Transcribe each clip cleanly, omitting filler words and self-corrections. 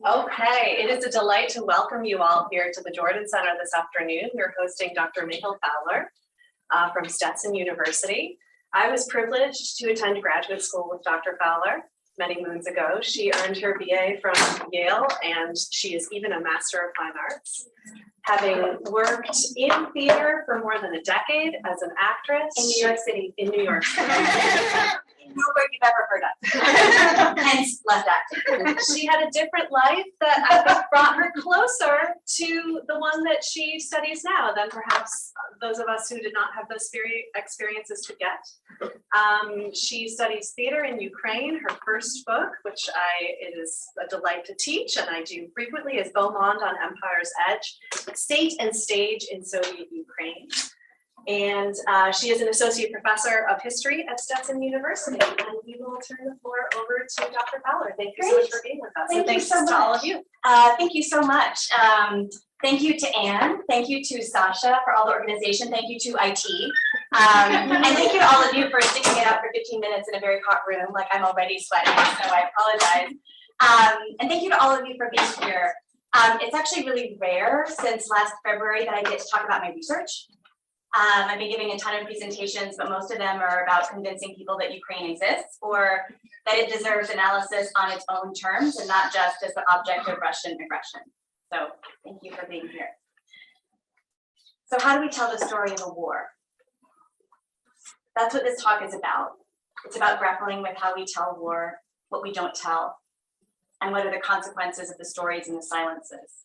Okay, it is a delight to welcome you all here to the Jordan Center this afternoon. We're hosting Dr. Mayhill Fowler from Stetson University. I was privileged to attend graduate school with Dr. Fowler many moons ago. She earned her BA from Yale, and she is even a Master of Fine Arts. Having worked in theater for more than a decade as an actress. In New York City. In New York City. Nowhere you've ever heard of. Hence, left acting. She had a different life that I think brought her closer to the one that she studies now than perhaps those of us who did not have those experiences to get. She studies theater in Ukraine. Her first book, which it is a delight to teach, and I do frequently, is Beaumont on Empire's Edge, State and Stage in Soviet Ukraine. And she is an associate professor of history at Stetson University. And we will turn the floor over to Dr. Fowler. Thank you so much for being with us. Thank and you so much. To all of you. Thank you so much. Thank you to Anne. Thank you to Sasha for all the organization. Thank you to IT. And thank you to all of you for sticking it out for 15 minutes in a very hot room. Like, I'm already sweating, so I apologize. And thank you to all of you for being here. It's actually really rare since last February that I get to talk about my research. I've been giving a ton of presentations, but most of them are about convincing people that Ukraine exists or that it deserves analysis on its own terms and not just as the object of Russian aggression. So thank you for being here. So how do we tell the story of a war? That's what this talk is about. It's about grappling with how we tell war, what we don't tell, and what are the consequences of the stories and the silences.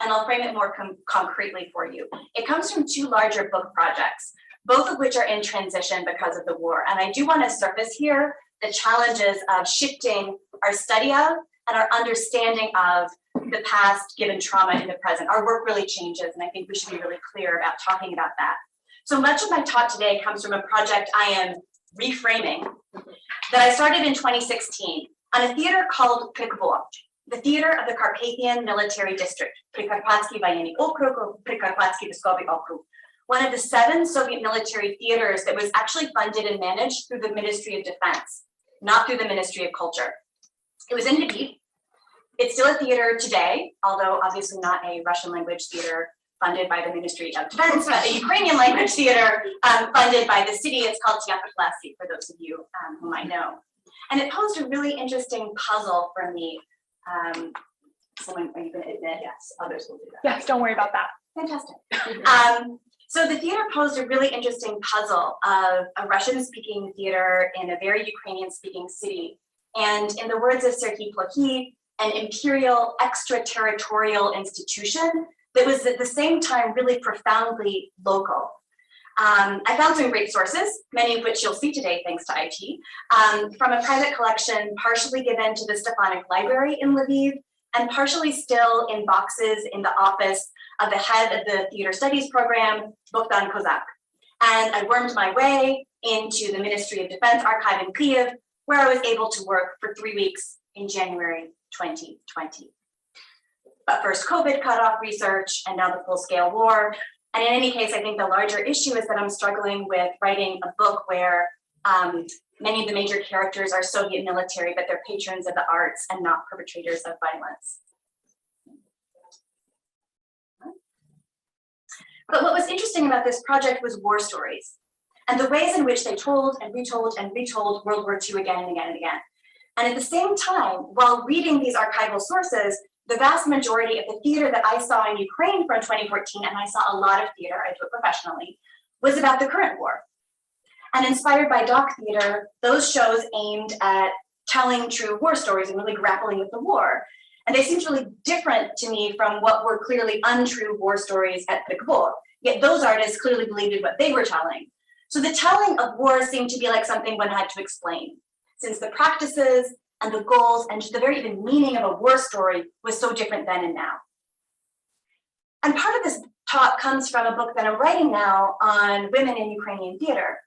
And I'll frame it more concretely for you. It comes from two larger book projects, both of which are in transition because of the war. And I do want to surface here the challenges of shifting our study of and our understanding of the past given trauma in the present. Our work really changes, and I think we should be really clear about talking about that. So much of my talk today comes from a project I am reframing that I started in 2016 on a theater called Postwar, the theater of the Carpathian Military District, Prikarpatsky Voyenny Okrug, or Prikarpatsky Vyskovy Okrug, one of the 7 Soviet military theaters that was actually funded and managed through the Ministry of Defense, not through the Ministry of Culture. It was in Lviv. It's still a theater today, although obviously not a Russian language theater funded by the Ministry of Defense, but a Ukrainian language theater funded by the city. It's called theatrical, for those of you who might know. And it posed a really interesting puzzle for me. Someone, are you going to admit? Yes, others will do that. Yes, don't worry about that. Fantastic. So the theater posed a really interesting puzzle of a Russian-speaking theater in a very Ukrainian-speaking city. And in the words of Serhiy Plokhy, an imperial extraterritorial institution that was at the same time really profoundly local. I found some great sources, many of which you'll see today thanks to IT, from a private collection partially given to the Stefanik Library in Lviv and partially still in boxes in the office of the head of the Theater Studies program, Bogdan Kozak. And I wormed my way into the Ministry of Defense archive in Kyiv, where I was able to work for 3 weeks in January 2020. But first COVID cut off research and now the full-scale war. And in any case, I think the larger issue is that I'm struggling with writing a book where many of the major characters are Soviet military, but they're patrons of the arts and not perpetrators of violence. But what was interesting about this project was war stories and the ways in which they told and retold and retold World War II again and again and again. And at the same time, while reading these archival sources, the vast majority of the theater that I saw in Ukraine from 2014, and I saw a lot of theater, I do it professionally, was about the current war. And inspired by doc theater, those shows aimed at telling true war stories and really grappling with the war. And they seemed really different to me from what were clearly untrue war stories at Postwar. Yet those artists clearly believed in what they were telling. So the telling of war seemed to be like something one had to explain, since the practices and the goals and just the very even meaning of a war story was so different then and now. And part of this talk comes from a book that I'm writing now on women in Ukrainian theater.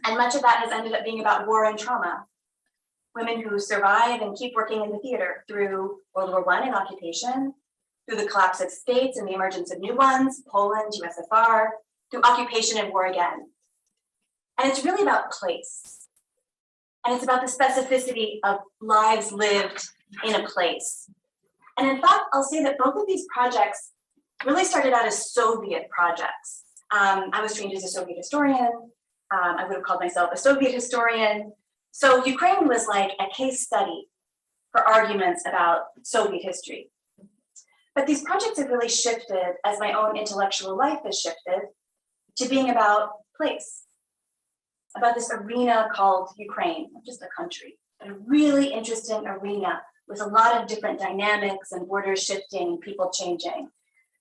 And much of that has ended up being about war and trauma. Women who survive and keep working in the theater through World War I and occupation, through the collapse of states and the emergence of new ones, Poland, USSR, through occupation and war again. And it's really about place. and it's about the specificity of lives lived in a place. And in fact, I'll say that both of these projects really started out as Soviet projects. I was trained as a Soviet historian. I would have called myself a Soviet historian. So Ukraine was like a case study for arguments about Soviet history. But these projects have really shifted as my own intellectual life has shifted to being about place, about this arena called Ukraine, not just a country, but a really interesting arena with a lot of different dynamics and borders shifting, people changing.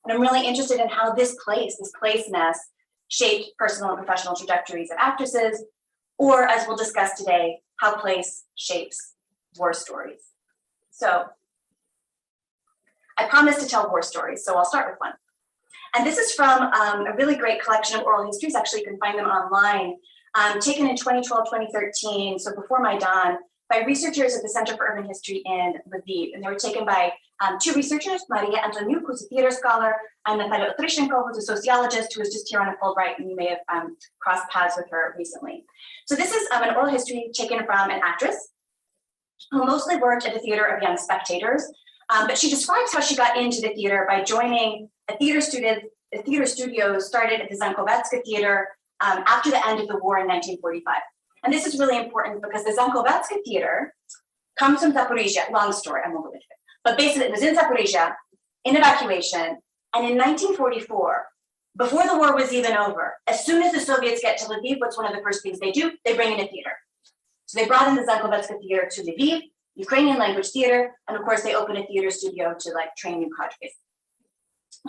And I'm really interested in how this placeness shaped personal and professional trajectories of actresses, or as we'll discuss today, how place shapes war stories. So I promised to tell war stories, so I'll start with one. And this is from a really great collection of oral histories. Actually, you can find them online, taken in 2012, 2013, so before Maidan, by researchers at the Center for Urban History in Lviv. And they were taken by two researchers, Maria Antoniuk, who's a theater scholar, and Natalia Otryshenko, who's a sociologist who was just here on a Fulbright, and you may have crossed paths with her recently. So this is an oral history taken from an actress who mostly worked at the Theater of Young Spectators, but she describes how she got into the theater by joining a theater studio started at the Zankovetska Theater after the end of the war in 1945. And this is really important because the Zankovetska Theater comes from Zaporizhia. Long story, I won't go into it. But basically, it was in Zaporizhia, in evacuation, and in 1944, before the war was even over, as soon as the Soviets get to Lviv, what's one of the first things they do? They bring in a theater. So they brought in the Zankovetska Theater to Lviv, Ukrainian language theater, and of course they open a theater studio to like train new cadres.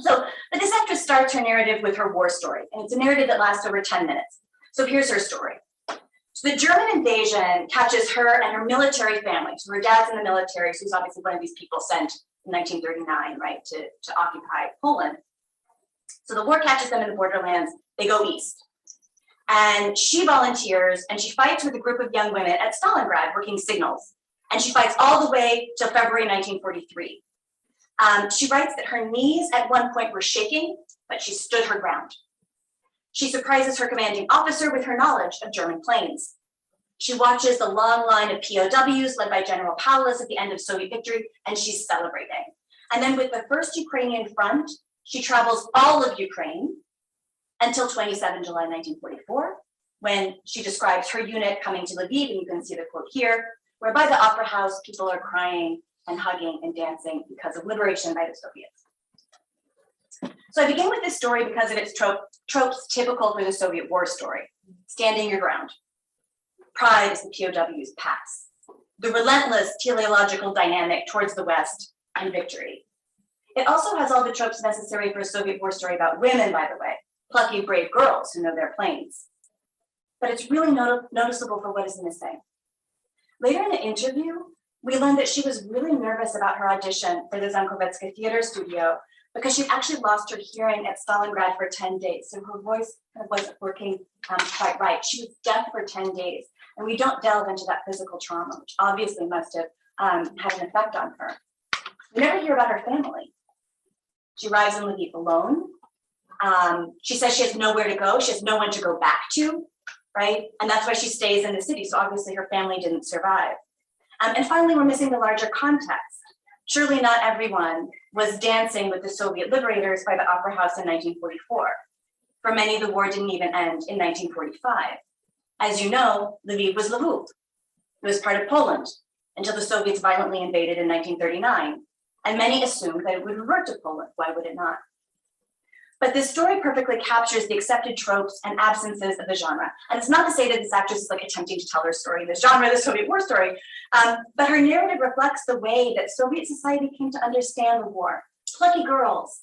So, but this actress starts her narrative with her war story, and it's a narrative that lasts over 10 minutes. So here's her story. So the German invasion catches her and her military family. So her dad's in the military, so he's obviously one of these people sent in 1939, right, to occupy Poland. So the war catches them in the borderlands, they go east. And she volunteers and she fights with a group of young women at Stalingrad working signals. And she fights all the way till February 1943. She writes that her knees at one point were shaking, but she stood her ground. She surprises her commanding officer with her knowledge of German planes. She watches the long line of POWs led by General Paulus at the end of Soviet victory, and she's celebrating. And then with the 1st Ukrainian Front, she travels all of Ukraine until 27 July 1944, when she describes her unit coming to Lviv, and you can see the quote here, where by the Opera House, people are crying and hugging and dancing because of liberation by the Soviets. So I begin with this story because of its tropes typical for the Soviet war story. Standing your ground. Pride as the POWs pass. The relentless teleological dynamic towards the West and victory. It also has all the tropes necessary for a Soviet war story about women, by the way. Plucky, brave girls who know their planes. But it's really noticeable for what is missing. Later in the interview, we learned that she was really nervous about her audition for the Zankovetska Theater Studio because she'd actually lost her hearing at Stalingrad for 10 days. So her voice kind of wasn't working quite right. She was deaf for 10 days. And we don't delve into that physical trauma, which obviously must have had an effect on her. We never hear about her family. She arrives in Lviv alone. She says she has nowhere to go. She has no one to go back to, right? And that's why she stays in the city. So obviously her family didn't survive. And finally, we're missing the larger context. Surely not everyone was dancing with the Soviet liberators by the Opera House in 1944. For many, the war didn't even end in 1945. As you know, Lviv was Lviv. It was part of Poland until the Soviets violently invaded in 1939. And many assumed that it would revert to Poland. Why would it not? But this story perfectly captures the accepted tropes and absences of the genre. And it's not to say that this actress is like attempting to tell her story in the genre of the Soviet war story, but her narrative reflects the way that Soviet society came to understand the war. Plucky girls,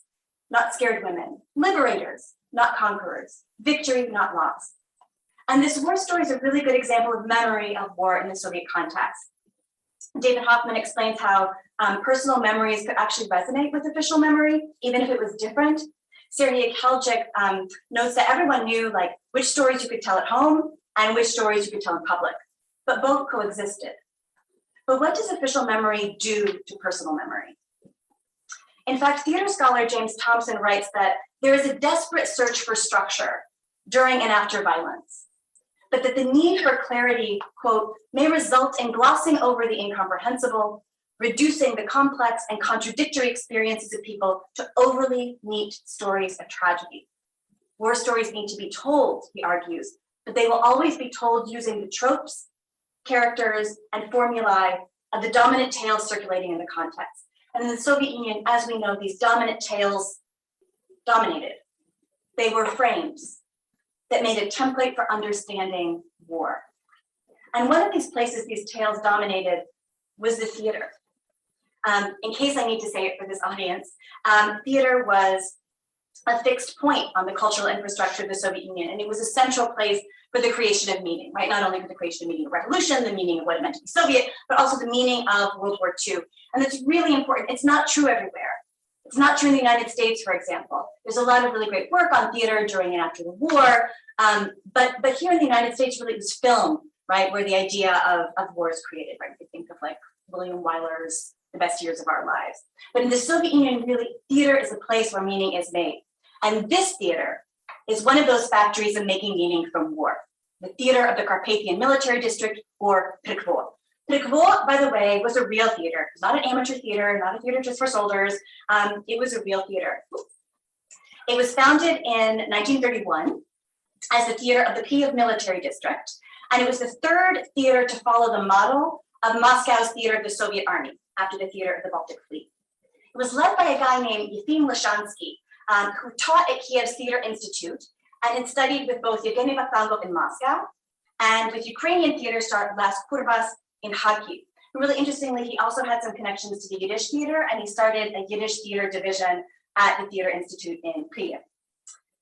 not scared women. Liberators, not conquerors. Victory, not loss. And this war story is a really good example of memory of war in the Soviet context. David Hoffman explains how personal memories could actually resonate with official memory, even if it was different. Sergei Kelchik notes that everyone knew like which stories you could tell at home and which stories you could tell in public, but both coexisted. But what does official memory do to personal memory? In fact, theater scholar James Thompson writes that there is a desperate search for structure during and after violence. but that the need for clarity, quote, may result in glossing over the incomprehensible, reducing the complex and contradictory experiences of people to overly neat stories of tragedy. War stories need to be told, he argues, but they will always be told using the tropes, characters, and formulae of the dominant tales circulating in the context. And in the Soviet Union, as we know, these dominant tales dominated. They were frames that made a template for understanding war. And one of these places these tales dominated was the theater. In case I need to say it for this audience, theater was a fixed point on the cultural infrastructure of the Soviet Union, and it was a central place for the creation of meaning, right? Not only for the creation of meaning of revolution, the meaning of what it meant to be Soviet, but also the meaning of World War II. And that's really important. It's not true everywhere. It's not true in the United States, for example. There's a lot of really great work on theater during and after the war, but here in the United States, really it was film, right, where the idea of war is created, right? We think of like William Wyler's The Best Years of Our Lives. But in the Soviet Union, really, theater is a place where meaning is made. And this theater is one of those factories of making meaning from war. The theater of the Carpathian Military District, or Postwar. Postwar, by the way, was a real theater. It was not an amateur theater, not a theater just for soldiers. It was a real theater. It was founded in 1931 as the theater of the Kiev Military District, and it was the third theater to follow the model of Moscow's theater of the Soviet Army after the theater of the Baltic Fleet. It was led by a guy named Yefim Lishansky, who taught at Kiev's Theater Institute and had studied with both Yevgeny Vakhtangov in Moscow and with Ukrainian theater star Las Kurbas in Kharkiv. And really interestingly, he also had some connections to the Yiddish theater, and he started a Yiddish theater division at the Theater Institute in Kiev.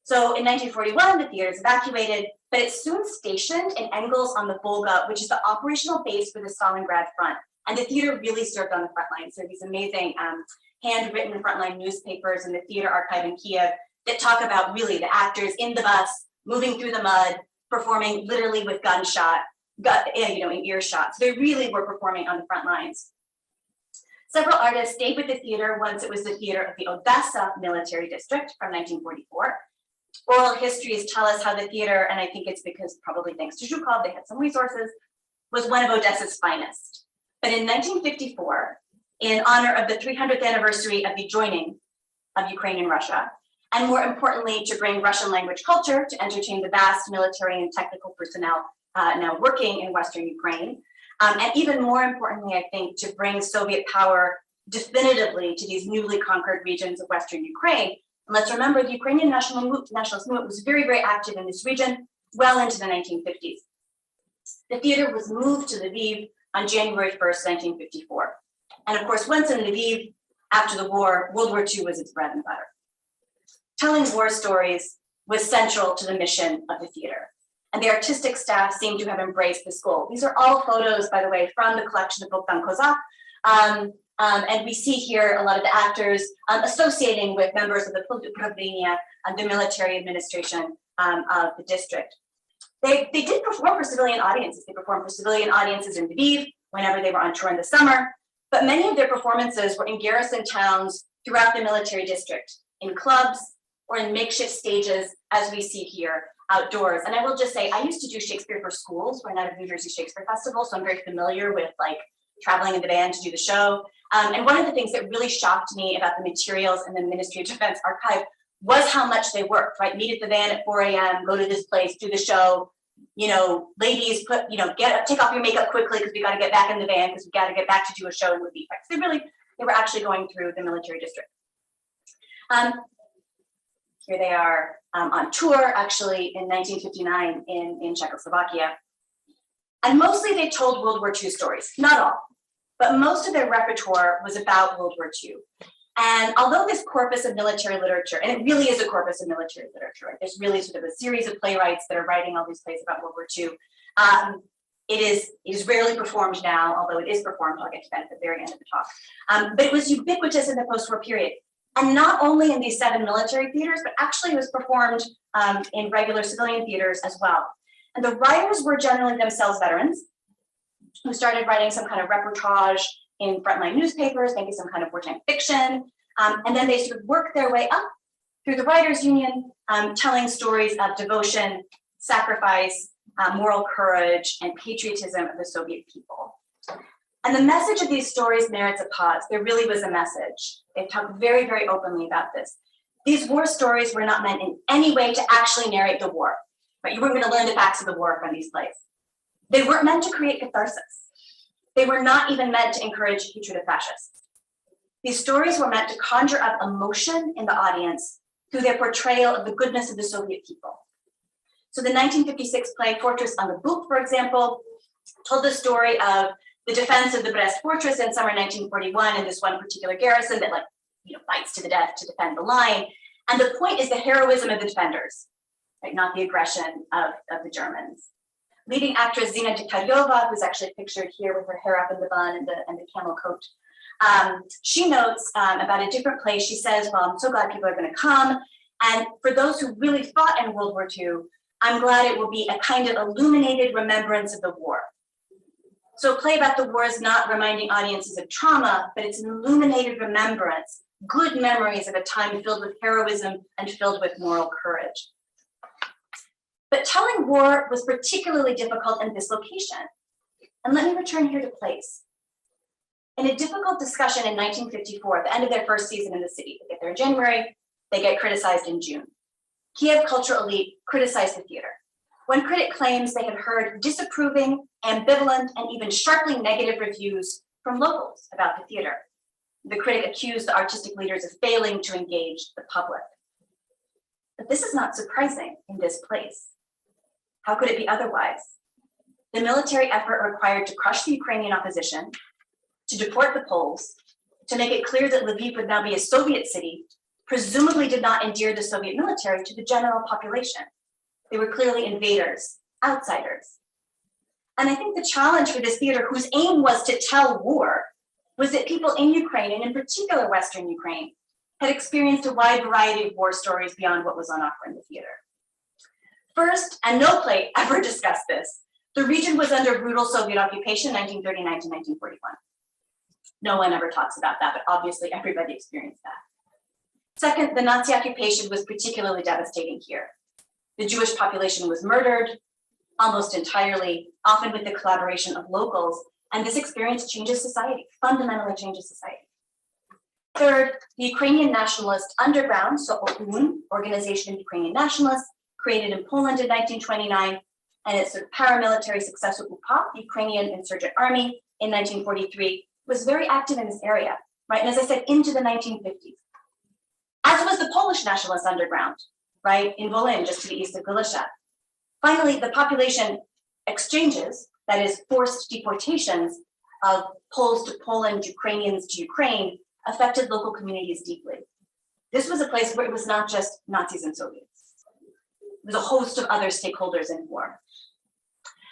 So in 1941, the theater is evacuated, but it's soon stationed in Engels on the Volga, which is the operational base for the Stalingrad front. And the theater really served on the front lines. So these amazing handwritten frontline newspapers in the theater archive in Kiev that talk about really the actors in the bus, moving through the mud, performing literally with gunshot, in earshot. So they really were performing on the front lines. Several artists stayed with the theater once it was the theater of the Odessa Military District from 1944. Oral histories tell us how the theater, and I think it's because probably thanks to Zhukov, they had some resources, was one of Odessa's finest. But in 1954, in honor of the 300th anniversary of the joining of Ukraine and Russia, and more importantly, to bring Russian language culture to entertain the vast military and technical personnel now working in Western Ukraine, and even more importantly, I think, to bring Soviet power definitively to these newly conquered regions of Western Ukraine. And let's remember, the Ukrainian nationalist movement was very, very active in this region well into the 1950s. The theater was moved to Lviv on January 1st, 1954. And of course, once in Lviv, after the war, World War II was its bread and butter. Telling war stories was central to the mission of the theater. And the artistic staff seemed to have embraced this goal. These are all photos, by the way, from the collection of Bogdan Kozak. And we see here a lot of the actors associating with members of the Upravlenia and the military administration of the district. They did perform for civilian audiences. They performed for civilian audiences in Lviv whenever they were on tour in the summer. But many of their performances were in garrison towns throughout the military district, in clubs or in makeshift stages, as we see here, outdoors. And I will just say, I used to do Shakespeare for schools when I was at New Jersey Shakespeare Festival, so I'm very familiar with like traveling in the van to do the show. And one of the things that really shocked me about the materials in the Ministry of Defense archive was how much they worked, right? Meet at the van at 4 a.m., go to this place, do the show. You know, ladies, get up, take off your makeup quickly because we got to get back in the van because we got to get back to do a show in Lviv. They were actually going through the military district. Here they are on tour, actually, in 1959 in Czechoslovakia. And mostly they told World War II stories, not all, but most of their repertoire was about World War II. And although this corpus of military literature, and it really is a corpus of military literature, right? There's really sort of a series of playwrights that are writing all these plays about World War II. It is rarely performed now, although it is performed. I'll get to that at the very end of the talk. But it was ubiquitous in the post-war period. And not only in these 7 military theaters, but actually it was performed in regular civilian theaters as well. And the writers were generally themselves veterans who started writing some kind of reportage in frontline newspapers, maybe some kind of wartime fiction. And then they sort of worked their way up through the Writers' Union, telling stories of devotion, sacrifice, moral courage, and patriotism of the Soviet people. And the message of these stories merits a pause. There really was a message. They've talked very, very openly about this. These war stories were not meant in any way to actually narrate the war, but you weren't going to learn the facts of the war from these plays. They weren't meant to create catharsis. They were not even meant to encourage hatred of fascists. These stories were meant to conjure up emotion in the audience through their portrayal of the goodness of the Soviet people. So the 1956 play Fortress on the Bug, for example, told the story of the defense of the Brest fortress in summer 1941 in this one particular garrison that fights to the death to defend the line. And the point is the heroism of the defenders, right? Not the aggression of the Germans. Leading actress Zina Dikaryova, who's actually pictured here with her hair up in the bun and the camel coat, she notes about a different place. She says, well, I'm so glad people are going to come. And for those who really fought in World War II, I'm glad it will be a kind of illuminated remembrance of the war. So a play about the war is not reminding audiences of trauma, but it's an illuminated remembrance, good memories of a time filled with heroism and filled with moral courage. But telling war was particularly difficult in this location. And let me return here to place. In a difficult discussion in 1954, at the end of their first season in the city, they get there in January, they get criticized in June. Kiev cultural elite criticized the theater. One critic claims they had heard disapproving, ambivalent, and even sharply negative reviews from locals about the theater. The critic accused the artistic leaders of failing to engage the public. But this is not surprising in this place. How could it be otherwise? The military effort required to crush the Ukrainian opposition, to deport the Poles, to make it clear that Lviv would now be a Soviet city, presumably did not endear the Soviet military to the general population. They were clearly invaders, outsiders. And I think the challenge for this theater, whose aim was to tell war, was that people in Ukraine, and in particular Western Ukraine, had experienced a wide variety of war stories beyond what was on offer in the theater. First, and no play ever discussed this, the region was under brutal Soviet occupation 1939 to 1941. No one ever talks about that, but obviously everybody experienced that. Second, the Nazi occupation was particularly devastating here. The Jewish population was murdered almost entirely, often with the collaboration of locals, and this experience changes society, fundamentally changes society. Third, the Ukrainian nationalist underground, so OUN, Organization of Ukrainian Nationalists, created in Poland in 1929, and its sort of paramilitary successor UPA, the Ukrainian Insurgent Army, in 1943, was very active in this area, right? And as I said, into the 1950s. As was the Polish nationalist underground, right, in Volyn, just to the east of Galicia. Finally, the population exchanges, that is forced deportations of Poles to Poland, Ukrainians to Ukraine, affected local communities deeply. This was a place where it was not just Nazis and Soviets. It was a host of other stakeholders in war.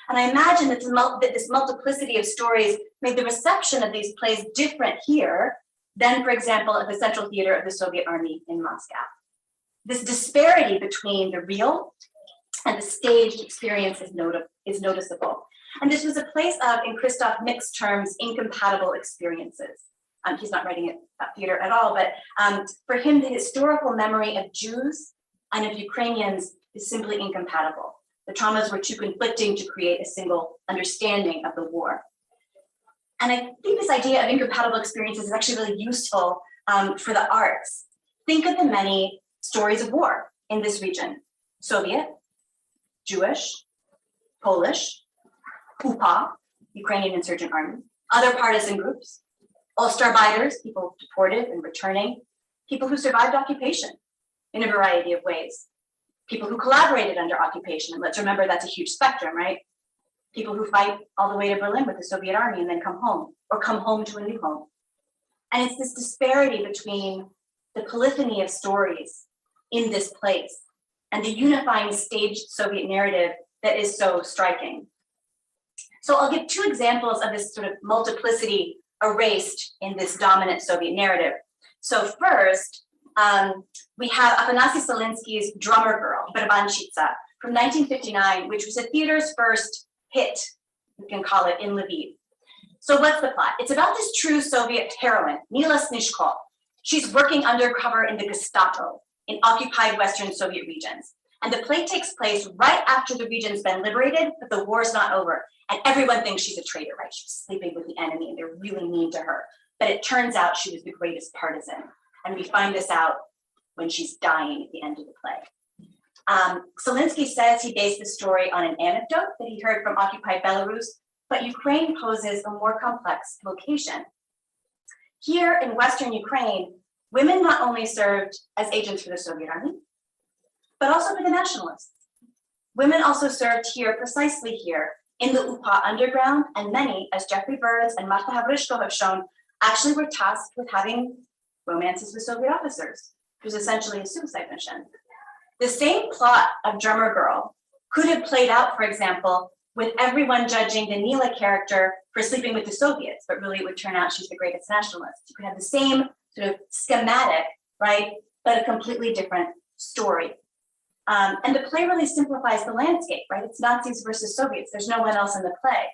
And I imagine that this multiplicity of stories made the reception of these plays different here than, for example, at the Central Theater of the Soviet Army in Moscow. This disparity between the real and the staged experience is noticeable. And this was a place of, in Christoph Mick's terms, incompatible experiences. He's not writing it about theater at all, but for him, the historical memory of Jews and of Ukrainians is simply incompatible. The traumas were too conflicting to create a single understanding of the war. And I think this idea of incompatible experiences is actually really useful for the arts. Think of the many stories of war in this region: Soviet, Jewish, Polish, UPA, Ukrainian Insurgent Army, other partisan groups, Ostarbeiters, people deported and returning, people who survived occupation in a variety of ways, people who collaborated under occupation. And let's remember that's a huge spectrum, right? People who fight all the way to Berlin with the Soviet army and then come home, or come home to a new home. And it's this disparity between the polyphony of stories in this place and the unifying staged Soviet narrative that is so striking. So I'll give two examples of this sort of multiplicity erased in this dominant Soviet narrative. So first, we have Afanasy Solinsky's Drummer Girl, Barbanщица, from 1959, which was the theater's first hit, we can call it, in Lviv. So what's the plot? It's about this true Soviet heroine, Mila Snizhko. She's working undercover in the Gestapo in occupied Western Soviet regions. And the play takes place right after the region's been liberated, but the war's not over. And everyone thinks she's a traitor, right? She's sleeping with the enemy and they're really mean to her. But it turns out she was the greatest partisan. And we find this out when she's dying at the end of the play. Solinsky says he based the story on an anecdote that he heard from occupied Belarus, but Ukraine poses a more complex location. Here in Western Ukraine, women not only served as agents for the Soviet army, but also for the nationalists. Women also served here, precisely here, in the UPA underground, and many, as Jeffrey Burns and Marta Havryshko have shown, actually were tasked with having romances with Soviet officers. It was essentially a suicide mission. The same plot of Drummer Girl could have played out, for example, with everyone judging the Nila character for sleeping with the Soviets, but really it would turn out she's the greatest nationalist. You could have the same sort of schematic, right, but a completely different story. And the play really simplifies the landscape, right? It's Nazis versus Soviets. There's no one else in the play.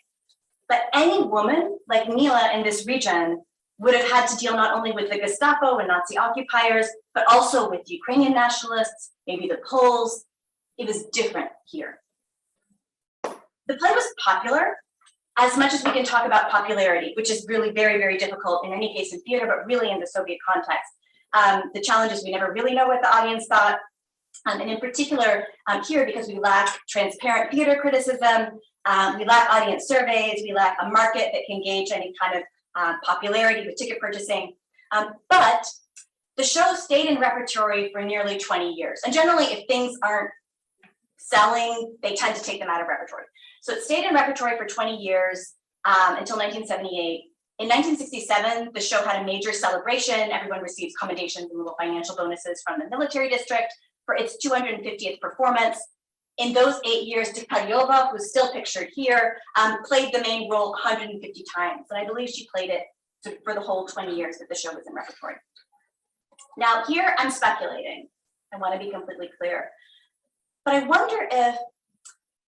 But any woman like Nila in this region would have had to deal not only with the Gestapo and Nazi occupiers, but also with Ukrainian nationalists, maybe the Poles. It was different here. The play was popular as much as we can talk about popularity, which is really very, very difficult in any case in theater, but really in the Soviet context. The challenge is we never really know what the audience thought. And in particular here, because we lack transparent theater criticism, we lack audience surveys, we lack a market that can gauge any kind of popularity with ticket purchasing. But the show stayed in repertory for nearly 20 years. And generally, if things aren't selling, they tend to take them out of repertory. So it stayed in repertory for 20 years until 1978. In 1967, the show had a major celebration. Everyone receives commendations and little financial bonuses from the military district for its 250th performance. In those 8 years, Dikaryova, who's still pictured here, played the main role 150 times. And I believe she played it for the whole 20 years that the show was in repertory. Now here I'm speculating. I want to be completely clear. But I wonder if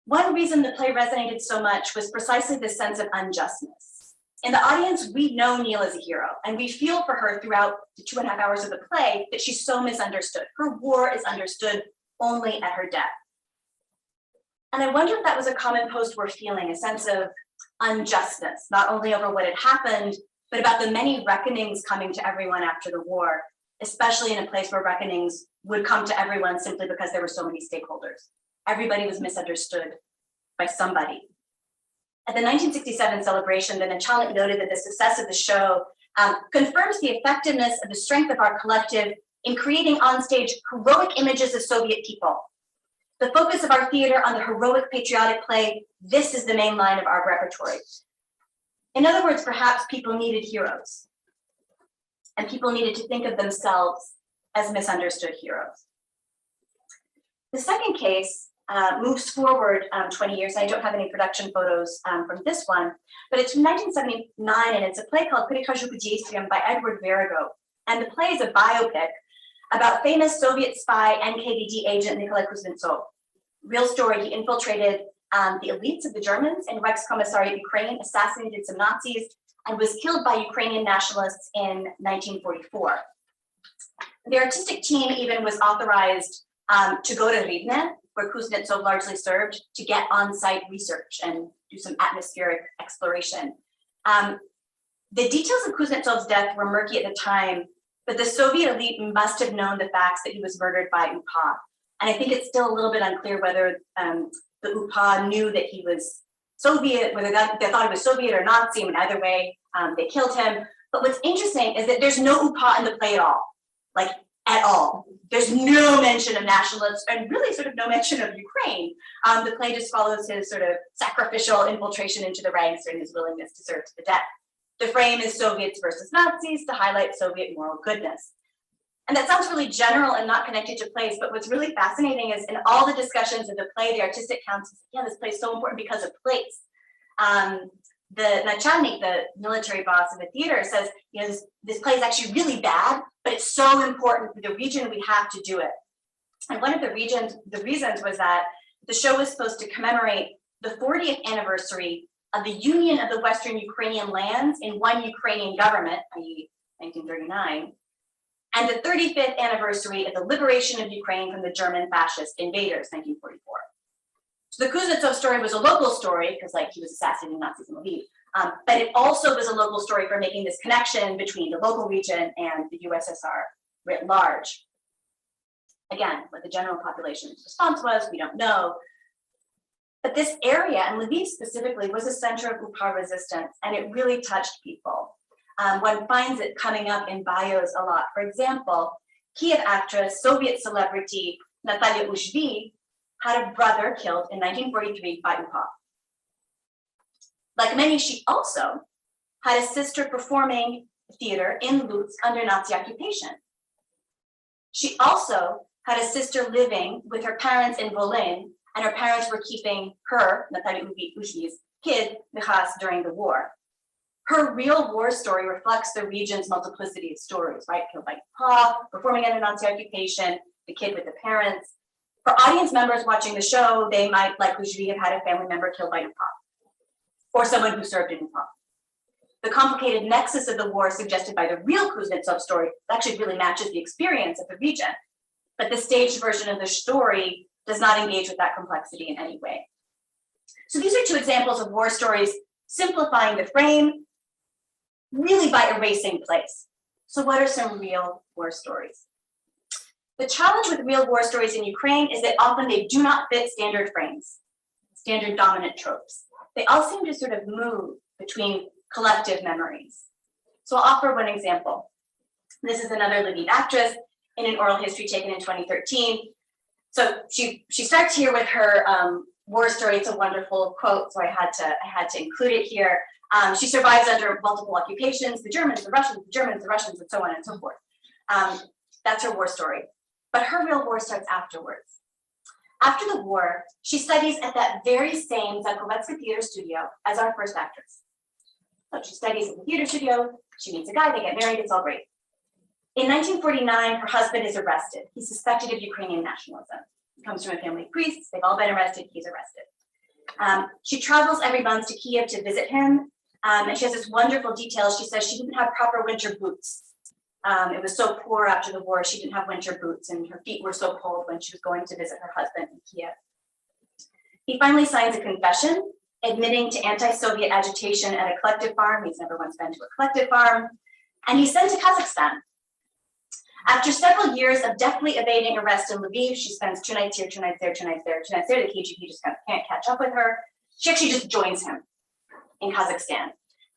one reason the play resonated so much was precisely this sense of unjustness. In the audience, we know Neil as a hero, and we feel for her throughout the 2.5 hours of the play that she's so misunderstood. Her war is understood only at her death. And I wonder if that was a common post-war feeling, a sense of unjustness, not only over what had happened, but about the many reckonings coming to everyone after the war, especially in a place where reckonings would come to everyone simply because there were so many stakeholders. Everybody was misunderstood by somebody. At the 1967 celebration, the Nachalnik noted that the success of the show confirms the effectiveness of the strength of our collective in creating onstage heroic images of Soviet people. The focus of our theater on the heroic patriotic play, this is the main line of our repertory. In other words, perhaps people needed heroes, and people needed to think of themselves as misunderstood heroes. The second case moves forward 20 years. I don't have any production photos from this one, but it's from 1979, and it's a play called Прихожу к действиям by Edward Verrigo. And the play is a biopic about famous Soviet spy NKVD agent Nikolai Kuznetsov. Real story, he infiltrated the elites of the Germans in Reichskommissariat Ukraine, assassinated some Nazis, and was killed by Ukrainian nationalists in 1944. The artistic team even was authorized to go to Rivne, where Kuznetsov largely served, to get on-site research and do some atmospheric exploration. The details of Kuznetsov's death were murky at the time, but the Soviet elite must have known the facts that he was murdered by UPA. And I think it's still a little bit unclear whether the UPA knew that he was Soviet, whether they thought he was Soviet or Nazi, and either way, they killed him. But what's interesting is that there's no UPA in the play at all, like at all. There's no mention of nationalists and really sort of no mention of Ukraine. The play just follows his sort of sacrificial infiltration into the ranks and his willingness to serve to the death. The frame is Soviets versus Nazis to highlight Soviet moral goodness. And that sounds really general and not connected to plays, but what's really fascinating is in all the discussions of the play, the artistic council said, yeah, this play is so important because of place. The Nachalnik, the military boss of the theater, says, you know, this play is actually really bad, but it's so important for the region, we have to do it. And one of the reasons was that the show was supposed to commemorate the 40th anniversary of the union of the Western Ukrainian lands in one Ukrainian government, i.e. 1939. and the 35th anniversary of the liberation of Ukraine from the German fascist invaders, 1944. So the Kuznetsov story was a local story because like he was assassinating Nazis in Lviv, but it also was a local story for making this connection between the local region and the USSR writ large. Again, what the general population's response was, we don't know. But this area, and Lviv specifically, was a center of UPA resistance, and it really touched people. One finds it coming up in bios a lot. For example, Kiev actress, Soviet celebrity Natalia Ushvi had a brother killed in 1943 by UPA. Like many, she also had a sister performing theater in Lutsk under Nazi occupation. She also had a sister living with her parents in Volyn, and her parents were keeping her, Natalia Ushvi's, kid, Michas, during the war. Her real war story reflects the region's multiplicity of stories, right? Killed by UPA, performing under Nazi occupation, the kid with the parents. For audience members watching the show, they might, like Ushvi, have had a family member killed by UPA, or someone who served in UPA. The complicated nexus of the war suggested by the real Kuznetsov story actually really matches the experience of the region, but the staged version of the story does not engage with that complexity in any way. So these are two examples of war stories simplifying the frame, really by erasing place. So what are some real war stories? The challenge with real war stories in Ukraine is that often they do not fit standard frames, standard dominant tropes. They all seem to sort of move between collective memories. So I'll offer one example. This is another Lviv actress in an oral history taken in 2013. So she starts here with her war story. It's a wonderful quote, so I had to include it here. She survives under multiple occupations, the Germans, the Russians, the Germans, the Russians, and so on and so forth. That's her war story. But her real war starts afterwards. After the war, she studies at that very same Zakovetska theater studio as our first actress. So she studies in the theater studio, she meets a guy, they get married, it's all great. In 1949, her husband is arrested. He's suspected of Ukrainian nationalism. He comes from a family of priests, they've all been arrested, he's arrested. She travels every month to Kiev to visit him, and she has this wonderful detail. She says she didn't have proper winter boots. It was so poor after the war, she didn't have winter boots, and her feet were so cold when she was going to visit her husband in Kiev. He finally signs a confession, admitting to anti-Soviet agitation at a collective farm. He's never once been to a collective farm, and he's sent to Kazakhstan. After several years of deftly evading arrest in Lviv, she spends 2 nights here, 2 nights there, 2 nights there, 2 nights there. The KGB just kind of can't catch up with her. She actually just joins him in Kazakhstan.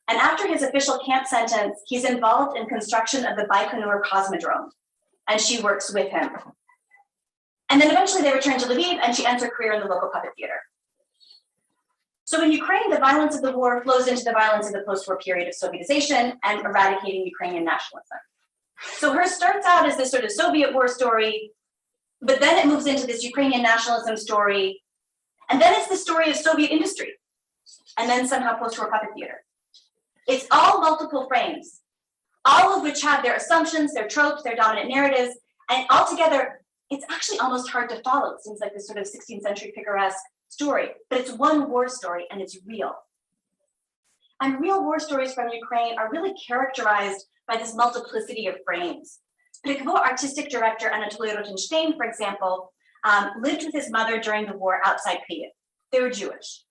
And after his official camp sentence, he's involved in construction of the Baikonur Cosmodrome, and she works with him. And then eventually they return to Lviv, and she ends her career in the local puppet theater. So in Ukraine, the violence of the war flows into the violence of the post-war period of Sovietization and eradicating Ukrainian nationalism. So hers starts out as this sort of Soviet war story, but then it moves into this Ukrainian nationalism story, and then it's the story of Soviet industry, and then somehow post-war puppet theater. It's all multiple frames, all of which have their assumptions, their tropes, their dominant narratives, and altogether, it's actually almost hard to follow. It seems like this sort of 16th century picaresque story, but it's one war story and it's real. And real war stories from Ukraine are really characterized by this multiplicity of frames. Prikvo artistic director Anatoly Rotenstein, for example, lived with his mother during the war outside Kiev. They were Jewish.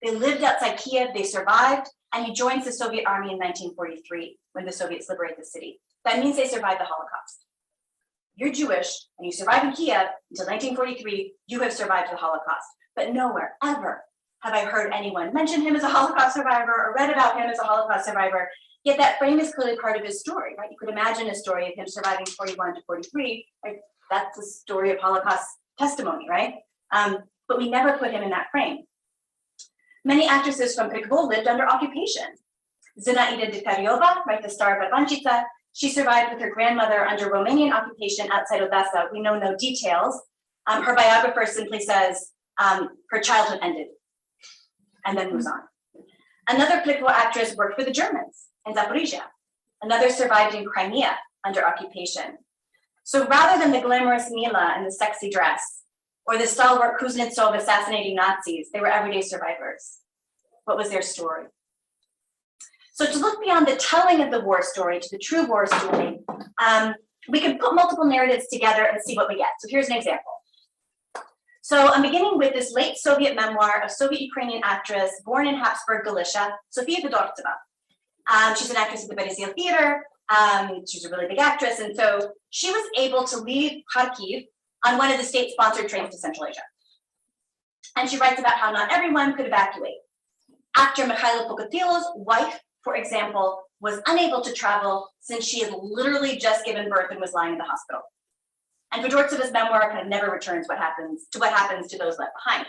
They lived outside Kiev, they survived, and he joins the Soviet army in 1943 when the Soviets liberate the city. That means they survived the Holocaust. You're Jewish and you survive in Kiev until 1943, you have survived the Holocaust. But nowhere, ever, have I heard anyone mention him as a Holocaust survivor or read about him as a Holocaust survivor. Yet that frame is clearly part of his story, right? You could imagine a story of him surviving 41 to 43, right? That's a story of Holocaust testimony, right? But we never put him in that frame. Many actresses from Prikvo lived under occupation. Zinaida Dikaryova, right, the star of Advanchitsa, she survived with her grandmother under Romanian occupation outside Odessa. We know no details. Her biographer simply says her childhood ended and then moves on. Another Prikvo actress worked for the Germans in Zaporizhia. Another survived in Crimea under occupation. So rather than the glamorous Mila and the sexy dress, or the stalwart Kuznetsov assassinating Nazis, they were everyday survivors. What was their story? So to look beyond the telling of the war story to the true war story, we can put multiple narratives together and see what we get. So here's an example. So I'm beginning with this late Soviet memoir of Soviet-Ukrainian actress born in Habsburg, Galicia, Sofia Fedortseva. She's an actress at the Mayhill Theater. She's a really big actress. And so she was able to leave Kharkiv on one of the state-sponsored trains to Central Asia. And she writes about how not everyone could evacuate. Actor Mikhailo Pokatilo's wife, for example, was unable to travel since she had literally just given birth and was lying in the hospital. And Fedortseva's memoir kind of never returns what happens to those left behind.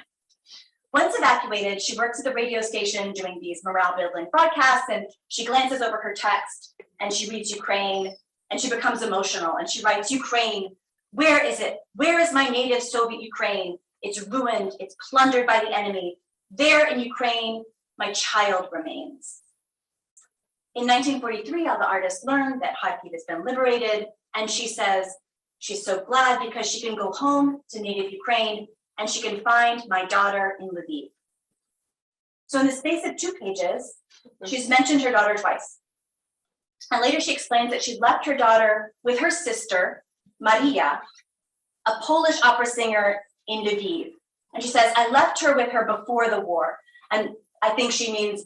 Once evacuated, she works at the radio station doing these morale-building broadcasts, and she glances over her text and she reads Ukraine and she becomes emotional and she writes, "Ukraine, where is it? Where is my native Soviet Ukraine? It's ruined, it's plundered by the enemy. There in Ukraine, my child remains." In 1943, all the artists learned that Kharkiv has been liberated, and she says she's so glad because she can go home to native Ukraine and she can find my daughter in Lviv. So in the space of 2 pages, she's mentioned her daughter twice. And later she explains that she left her daughter with her sister, Maria, a Polish opera singer in Lviv. And she says, I left her with her before the war. And I think she means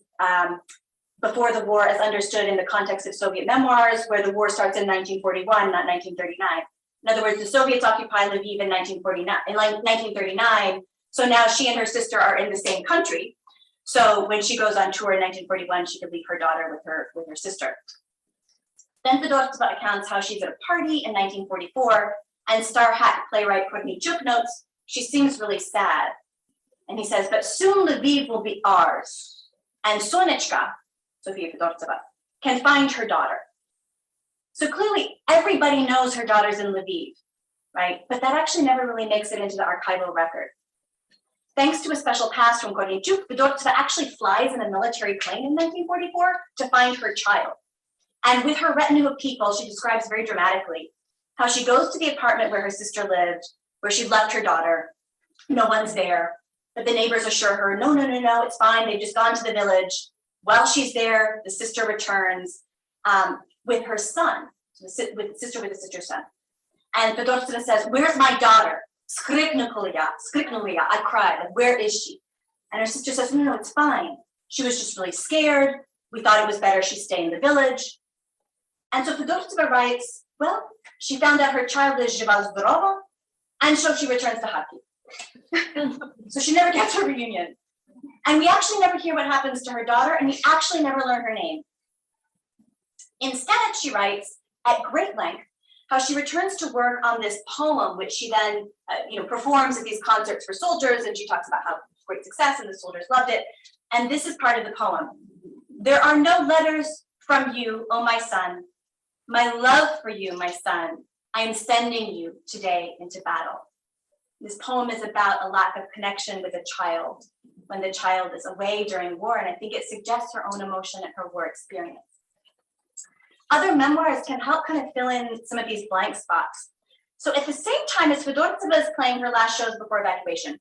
before the war as understood in the context of Soviet memoirs, where the war starts in 1941, not 1939. In other words, the Soviets occupied Lviv in 1939. So now she and her sister are in the same country. So when she goes on tour in 1941, she could leave her daughter with her sister. Then Fedortseva accounts how she's at a party in 1944, and star hack playwright Kornichuk notes she seems really sad. And he says, but soon Lviv will be ours. And Sonechka, Sofia Fedortseva, can find her daughter. So clearly everybody knows her daughter's in Lviv, right? But that actually never really makes it into the archival record. Thanks to a special pass from Kornichuk, Fedortseva actually flies in a military plane in 1944 to find her child. And with her retinue of people, she describes very dramatically how she goes to the apartment where her sister lived, where she'd left her daughter. No one's there, but the neighbors assure her, no, it's fine. They've just gone to the village. While she's there, the sister returns with her son, with the sister's son. And Fedortseva says, where's my daughter? Skriknulia, I cried, like, where is she? And her sister says, no, it's fine. She was just really scared. We thought it was better she stay in the village. And so Fedortseva writes, well, she found out her child is Zhiva Zdorova, and so she returns to Kharkiv. So she never gets her reunion. And we actually never hear what happens to her daughter, and we actually never learn her name. Instead, she writes at great length how she returns to work on this poem, which she then performs at these concerts for soldiers, and she talks about how great success and the soldiers loved it. And this is part of the poem. There are no letters from you, oh my son. My love for you, my son, I am sending you today into battle. This poem is about a lack of connection with a child when the child is away during war, and I think it suggests her own emotion and her war experience. Other memoirs can help kind of fill in some of these blank spots. So at the same time as Fedortseva is playing her last shows before evacuation,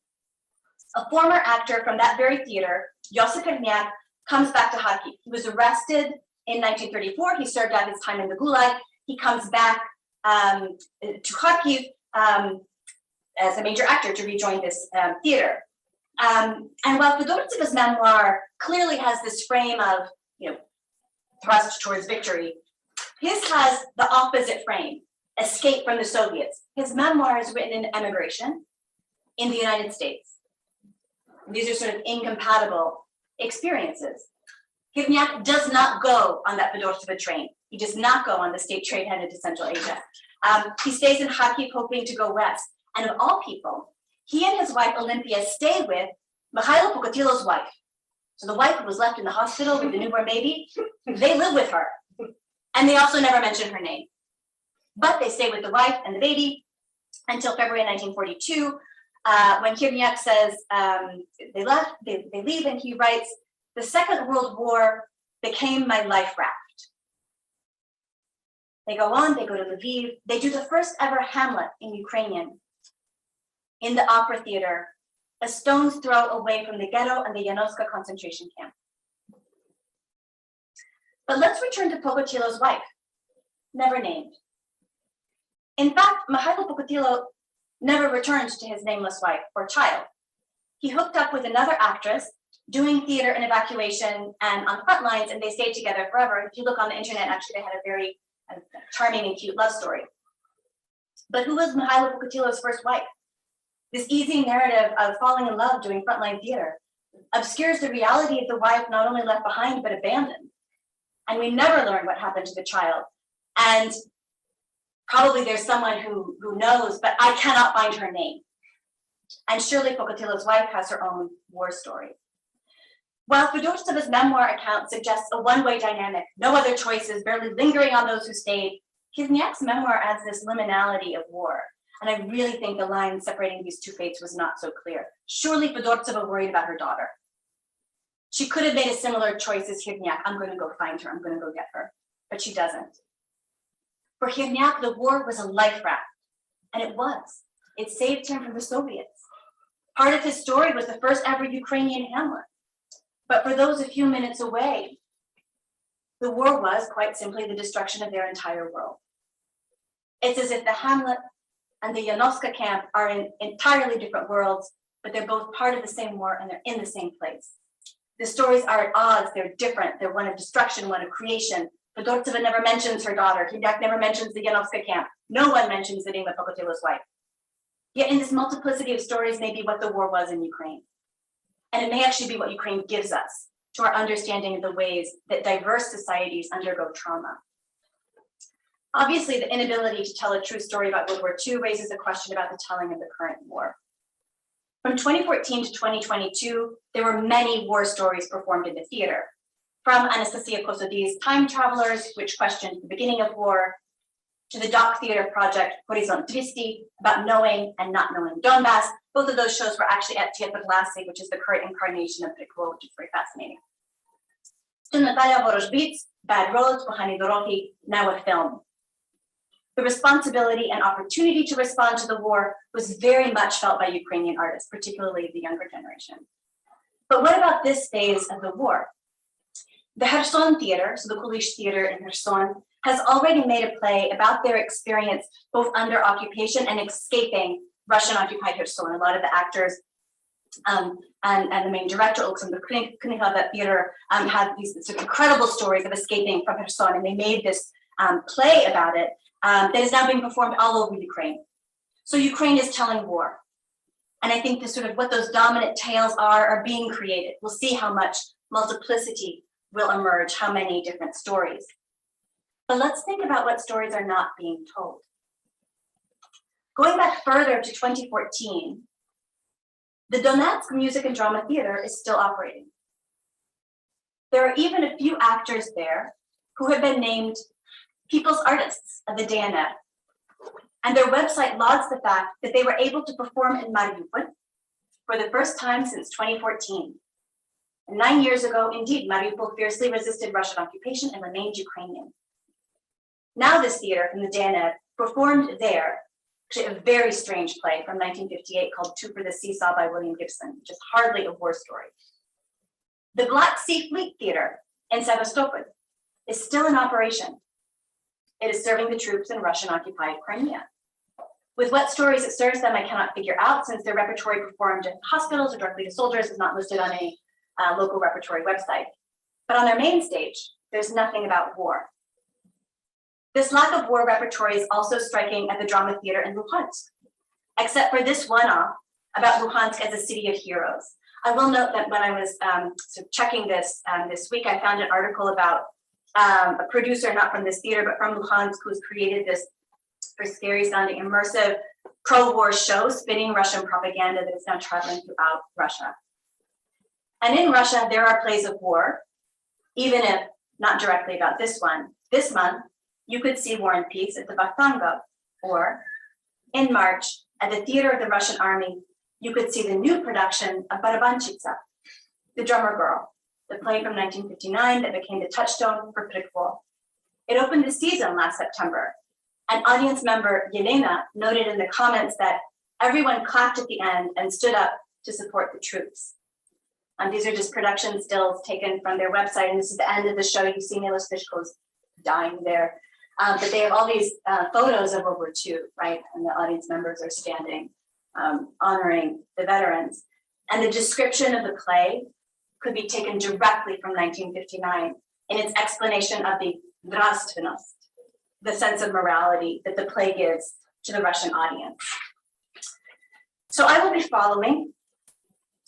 a former actor from that very theater, Yossi Khirniak, comes back to Kharkiv. He was arrested in 1934. He served out his time in the Gulag. He comes back to Kharkiv as a major actor to rejoin this theater. And while Fedortseva's memoir clearly has this frame of, thrust towards victory, his has the opposite frame, escape from the Soviets. His memoir is written in emigration in the United States. These are sort of incompatible experiences. Khirniak does not go on that Fedortseva train. He does not go on the state train headed to Central Asia. He stays in Kharkiv hoping to go west. And of all people, he and his wife Olympia stay with Mikhailo Pokatilo's wife. So the wife who was left in the hospital with the newborn baby, they live with her. And they also never mention her name. But they stay with the wife and the baby until February 1942, when Khirniak says they leave, and he writes, the Second World War became my life raft. They go on, they go to Lviv, they do the first ever Hamlet in Ukrainian in the opera theater, a stone's throw away from the ghetto and the Yanoska concentration camp. But let's return to Pokatilo's wife, never named. In fact, Mayhill Pocotilo never returned to his nameless wife or child. He hooked up with another actress doing theater and evacuation and on the front lines, and they stayed together forever. If you look on the internet, actually, they had a very charming and cute love story. But who was Mayhill Pocotilo's first wife? This easy narrative of falling in love doing frontline theater obscures the reality of the wife not only left behind, but abandoned. And we never learn what happened to the child. And probably there's someone who knows, but I cannot find her name. And surely Pocotilo's wife has her own war story. While Fedorceva's memoir account suggests a one-way dynamic, no other choices, barely lingering on those who stayed, Khizniak's memoir adds this liminality of war. And I really think the line separating these two fates was not so clear. Surely Fedorceva worried about her daughter. She could have made a similar choice as Khizniak. I'm going to go find her. I'm going to go get her. But she doesn't. For Khizniak, the war was a life raft. And it was. It saved him from the Soviets. Part of his story was the first ever Ukrainian Hamlet. But for those a few minutes away, the war was quite simply the destruction of their entire world. It's as if the Hamlet and the Yanovska camp are in entirely different worlds, but they're both part of the same war and they're in the same place. The stories are at odds, they're different. They're one of destruction, one of creation. Fedorceva never mentions her daughter. Khizniak never mentions the Yanovska camp. No one mentions the name of Pocotilo's wife. Yet in this multiplicity of stories may be what the war was in Ukraine. And it may actually be what Ukraine gives us to our understanding of the ways that diverse societies undergo trauma. Obviously, the inability to tell a true story about World War II raises a question about the telling of the current war. From 2014 to 2022, there were many war stories performed in the theater. From Anastasia Kosodi's Time Travelers, which questioned the beginning of war, to the doc theater project Horizont 200, about knowing and not knowing Donbass. Both of those shows were actually at theatrical, which is the current incarnation of Prikvo, which is very fascinating. To Natalia Vorozhbits, Bad Roads, Kohani Dorohi, now a film. The responsibility and opportunity to respond to the war was very much felt by Ukrainian artists, particularly the younger generation. But what about this phase of the war? The Kherson Theater, so the Kulish Theater in Kherson, has already made a play about their experience both under occupation and escaping Russian-occupied Kherson. A lot of the actors and the main director, Alexander Kuniha, of that theater, had these sort of incredible stories of escaping from Kherson, and they made this play about it that is now being performed all over Ukraine. So Ukraine is telling war. And I think the sort of what those dominant tales are being created. We'll see how much multiplicity will emerge, how many different stories. But let's think about what stories are not being told. Going back further to 2014, the Donetsk Music and Drama Theater is still operating. There are even a few actors there who have been named People's Artists of the DNR. And their website lauds the fact that they were able to perform in Mariupol for the first time since 2014. And 9 years ago, indeed, Mariupol fiercely resisted Russian occupation and remained Ukrainian. Now this theater from the DNR performed there actually a very strange play from 1958 called Two for the Seesaw by William Gibson, which is hardly a war story. The Black Sea Fleet Theater in Sevastopol is still in operation. It is serving the troops in Russian-occupied Crimea. With what stories it serves them, I cannot figure out, since their repertory performed in hospitals or directly to soldiers is not listed on a local repertory website. But on their main stage, there's nothing about war. This lack of war repertory is also striking at the drama theater in Luhansk, except for this one-off about Luhansk as a city of heroes. I will note that when I was sort of checking this this week, I found an article about a producer, not from this theater, but from Luhansk, who's created this very scary-sounding, immersive pro-war show spinning Russian propaganda that is now traveling throughout Russia. And in Russia, there are plays of war, even if not directly about this one. This month, you could see War and Peace at the Vakhtangov, or in March, at the Theater of the Russian Army, you could see the new production of Barabanchitsa, the Drummer Girl, the play from 1959 that became the touchstone for Prikvo. It opened the season last September. An audience member, Yelena, noted in the comments that everyone clapped at the end and stood up to support the troops. These are just production stills taken from their website, and this is the end of the show. You see Milos Fishko's dying there. But they have all these photos of World War II, right? And the audience members are standing, honoring the veterans. And the description of the play could be taken directly from 1959 in its explanation of the nравственность, the sense of morality that the play gives to the Russian audience. So I will be following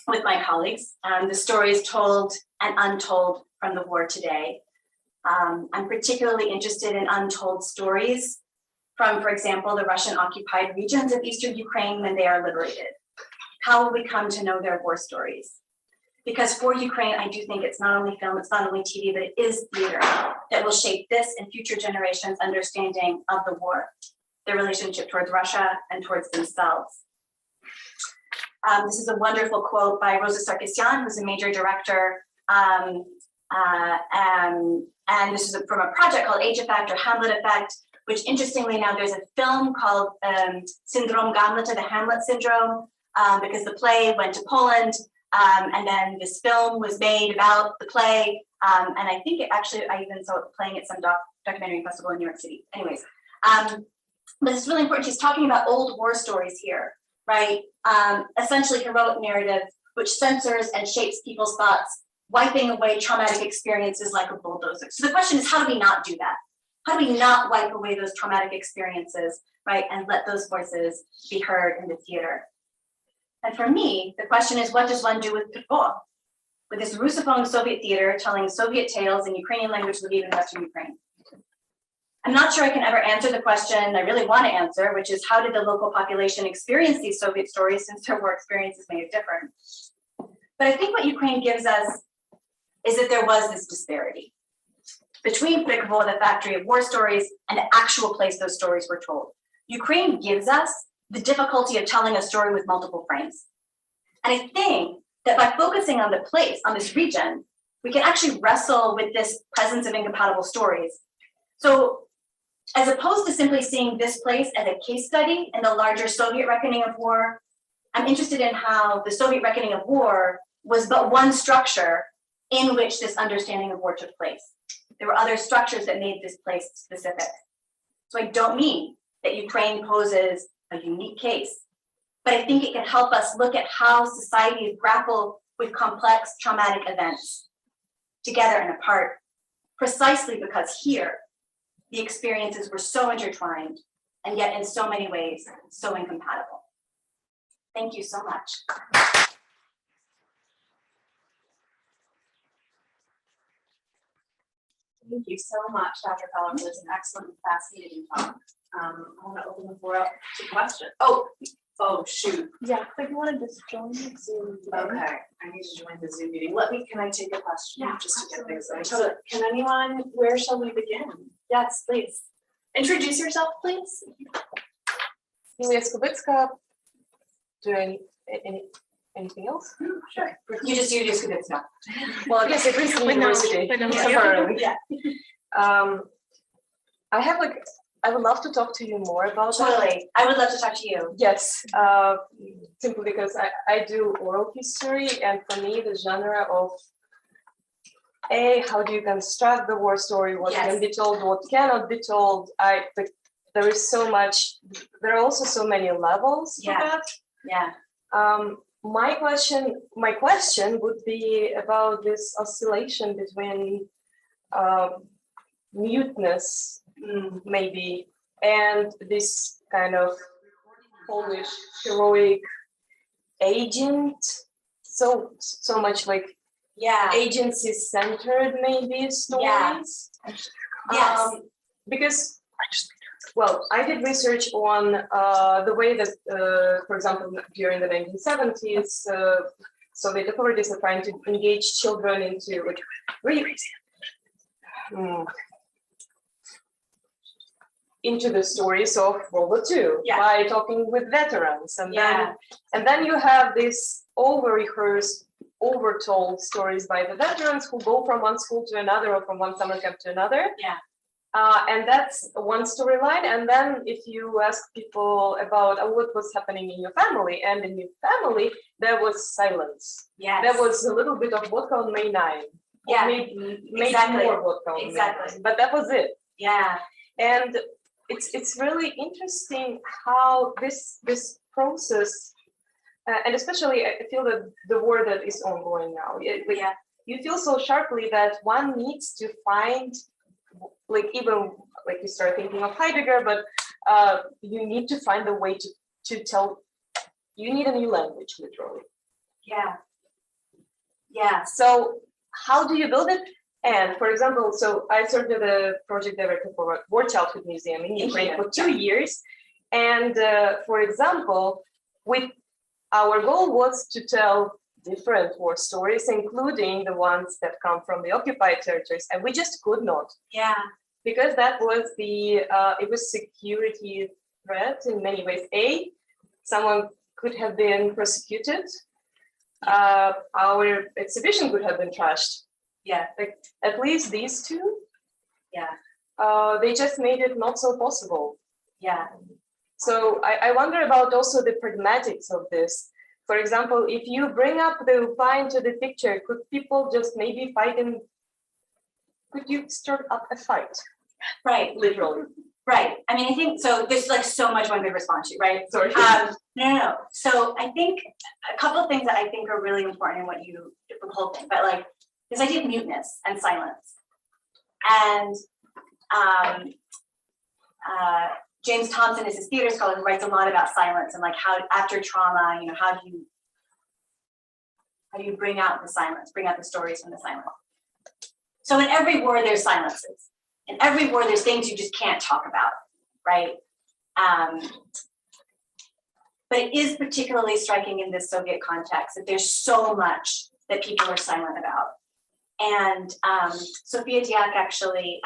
with my colleagues the stories told and untold from the war today. I'm particularly interested in untold stories from, for example, the Russian occupied regions of Eastern Ukraine when they are liberated. How will we come to know their war stories? Because for Ukraine, I do think it's not only film, it's not only TV, but it is theater that will shape this and future generations' understanding of the war, their relationship towards Russia and towards themselves. This is a wonderful quote by Rosa Sarkisyan, who's a major director, and this is from a project called Age Effect or Hamlet Effect, which interestingly now there's a film called Syndrome Gamleta, the Hamlet Syndrome, because the play went to Poland, and then this film was made about the play, and I think I even saw it playing at some documentary festival in New York City. Anyways, but it's really important. She's talking about old war stories here, right? Essentially heroic narrative, which censors and shapes people's thoughts, wiping away traumatic experiences like a bulldozer. So the question is, how do we not do that? How do we not wipe away those traumatic experiences, right? And let those voices be heard in the theater. And for me, the question is, what does one do with Postwar? With this Russophone Soviet theater telling Soviet tales in Ukrainian language Lviv in Western Ukraine? I'm not sure I can ever answer the question I really want to answer, which is how did the local population experience these Soviet stories since their war experiences may have differed? But I think what Ukraine gives us is that there was this disparity between Postwar, the factory of war stories, and the actual place those stories were told. Ukraine gives us the difficulty of telling a story with multiple frames. And I think that by focusing on the place, on this region, we can actually wrestle with this presence of incompatible stories. So as opposed to simply seeing this place as a case study in the larger Soviet reckoning of war, I'm interested in how the Soviet reckoning of war was but one structure in which this understanding of war took place. There were other structures that made this place specific. So I don't mean that Ukraine poses a unique case, but I think it can help us look at how societies grapple with complex traumatic events together and apart, precisely because here, the experiences were so intertwined and yet in so many ways, so incompatible. Thank you so much. Thank you so much, Dr. Fowler, for this excellent and fascinating talk. I want to open the floor up to questions. Oh, shoot. Yeah, but you want to just join the Zoom meeting? Okay, I need to join the Zoom meeting. Can I take a question? Yeah, just to get things absolutely. started. So can anyone, where shall we begin? Yes, please. Introduce yourself, please. Julia Skubitska. Do anything else? Sure. You just could it's not. Well, yes, at least university. Temporarily. Yeah. I would love to talk to you more about that. Totally. I would love to talk to you. Yes, simply because I do oral history, and for me, the genre of how do you construct the war story, what Yes. can be told, what cannot be told. There is so much. There are also so many levels to Yeah. that. Yeah. My question would be about this oscillation between muteness, maybe, and this kind of Polish heroic agent. So much like agency centered maybe stories. Yes. Because, well, I did research on the way that, for example, during the 1970s, Soviet authorities are trying to engage children into like into the stories of World War II by talking with veterans, and then you have this over-rehearsed, over-told stories by the veterans who go from one school to another or from one summer camp to another. And that's one storyline. And then if you ask people about what was happening in your family, and in your family, there was silence. There was a little bit of vodka on May 9. Maybe exactly. more vodka on May 9. But that was it. And it's really interesting how this process, and especially I feel that the war that is ongoing now, you feel so sharply that one needs to find, like, even like you start thinking of Heidegger, but you need to find a way to tell. You need a new language, literally. Yeah. So how do you build it? And for example, so I served as the project director for War Childhood Museum in Ukraine for 2 years. And for example, our goal was to tell different war stories, including the ones that come from the occupied territories. And we just could not. Yeah. Because that was it was security threat in many ways. Someone could have been prosecuted. Our exhibition could have been trashed. Yeah. Like, at least these two. Yeah. They just made it not so possible. Yeah. So I wonder about also the pragmatics of this. For example, if you bring up the UPA into the picture, could people just maybe fight could you start up a fight? Right. Literally. Right. I mean, I think so. There's like so much one could respond to, right? Sorry. No. So I think a couple of things that I think are really important in what you the whole thing, but like this idea of muteness and silence, and James Thompson is his theater scholar who writes a lot about silence and like how after trauma, you know, how do you bring out the silence, bring out the stories from the silence. So in every war, there's silences. In every war, there's things you just can't talk about, right? But it is particularly striking in this Soviet context that there's so much that people are silent about. And Sophia Diak actually,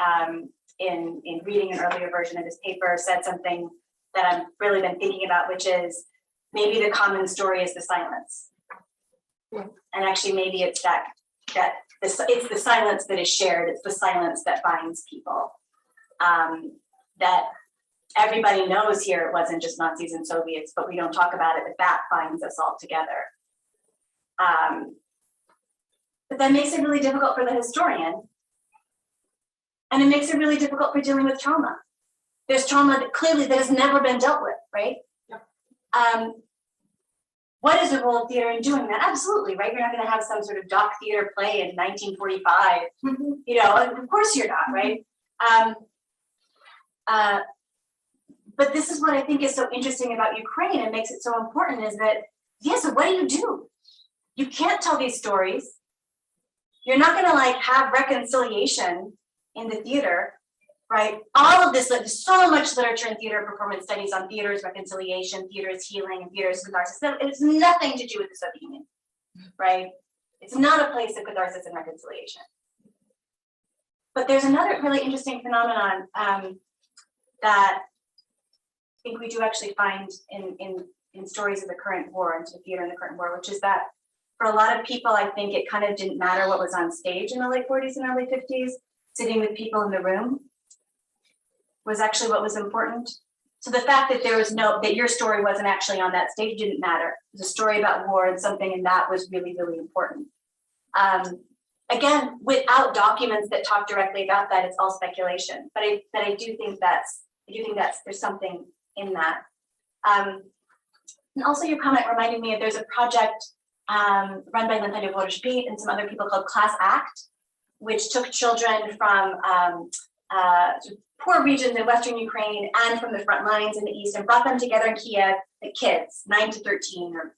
in reading an earlier version of this paper, said something that I've really been thinking about, which is maybe the common story is the silence. And actually maybe it's it's the silence that is shared, it's the silence that binds people. That everybody knows here it wasn't just Nazis and Soviets, but we don't talk about it, but that binds us all together. But that makes it really difficult for the historian. And it makes it really difficult for dealing with trauma. There's trauma that clearly that has never been dealt with, right? Yeah. What is the role of theater in doing that? Absolutely, right? You're not going to have some sort of doc theater play in 1945. You know, of course you're not, right? But this is what I think is so interesting about Ukraine and makes it so important is that, yeah, so what do? You can't tell these stories. You're not going to like have reconciliation in the theater, right? All of this, like, there's so much literature in theater performance studies on theater's reconciliation, theater's healing, and theater's catharsis. It's nothing to do with the Soviet Union, right? It's not a place of catharsis and reconciliation. But there's another really interesting phenomenon that I think we do actually find in stories of the current war and to theater in the current war, which is that for a lot of people, I think it kind of didn't matter what was on stage in the late 40s and early 50s. Sitting with people in the room was actually what was important. So the fact that that your story wasn't actually on that stage didn't matter. It was a story about war and something, and that was really, really important. Again, without documents that talk directly about that, it's all speculation. But I do think there's something in that. And also your comment reminded me of there's a project run by Natalia Vorozhbit and some other people called Class Act, which took children from poor regions in Western Ukraine and from the front lines in the East and brought them together in Kiev, the kids, 9 to 13 or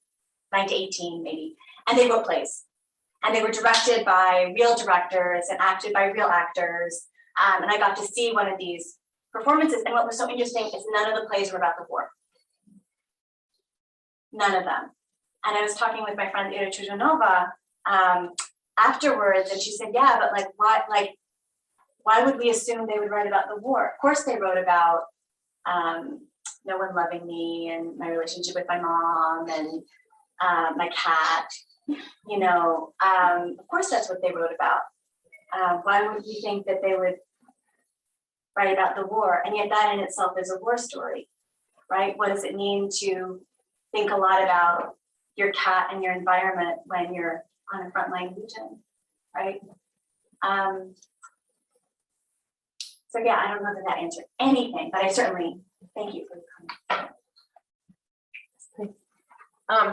9 to 18 maybe, and they wrote plays. And they were directed by real directors and acted by real actors. And I got to see one of these performances. And what was so interesting is none of the plays were about the war. None of them. And I was talking with my friend Ira Chuzhanova afterwards, and she said, yeah, but why would we assume they would write about the war? Of course they wrote about no one loving me and my relationship with my mom and my cat, you know, of course that's what they wrote about. Why would we think that they would write about the war? And yet that in itself is a war story, right? What does it mean to think a lot about your cat and your environment when you're on a frontline region, right? So yeah, I don't know that answered anything, but I certainly thank you for coming.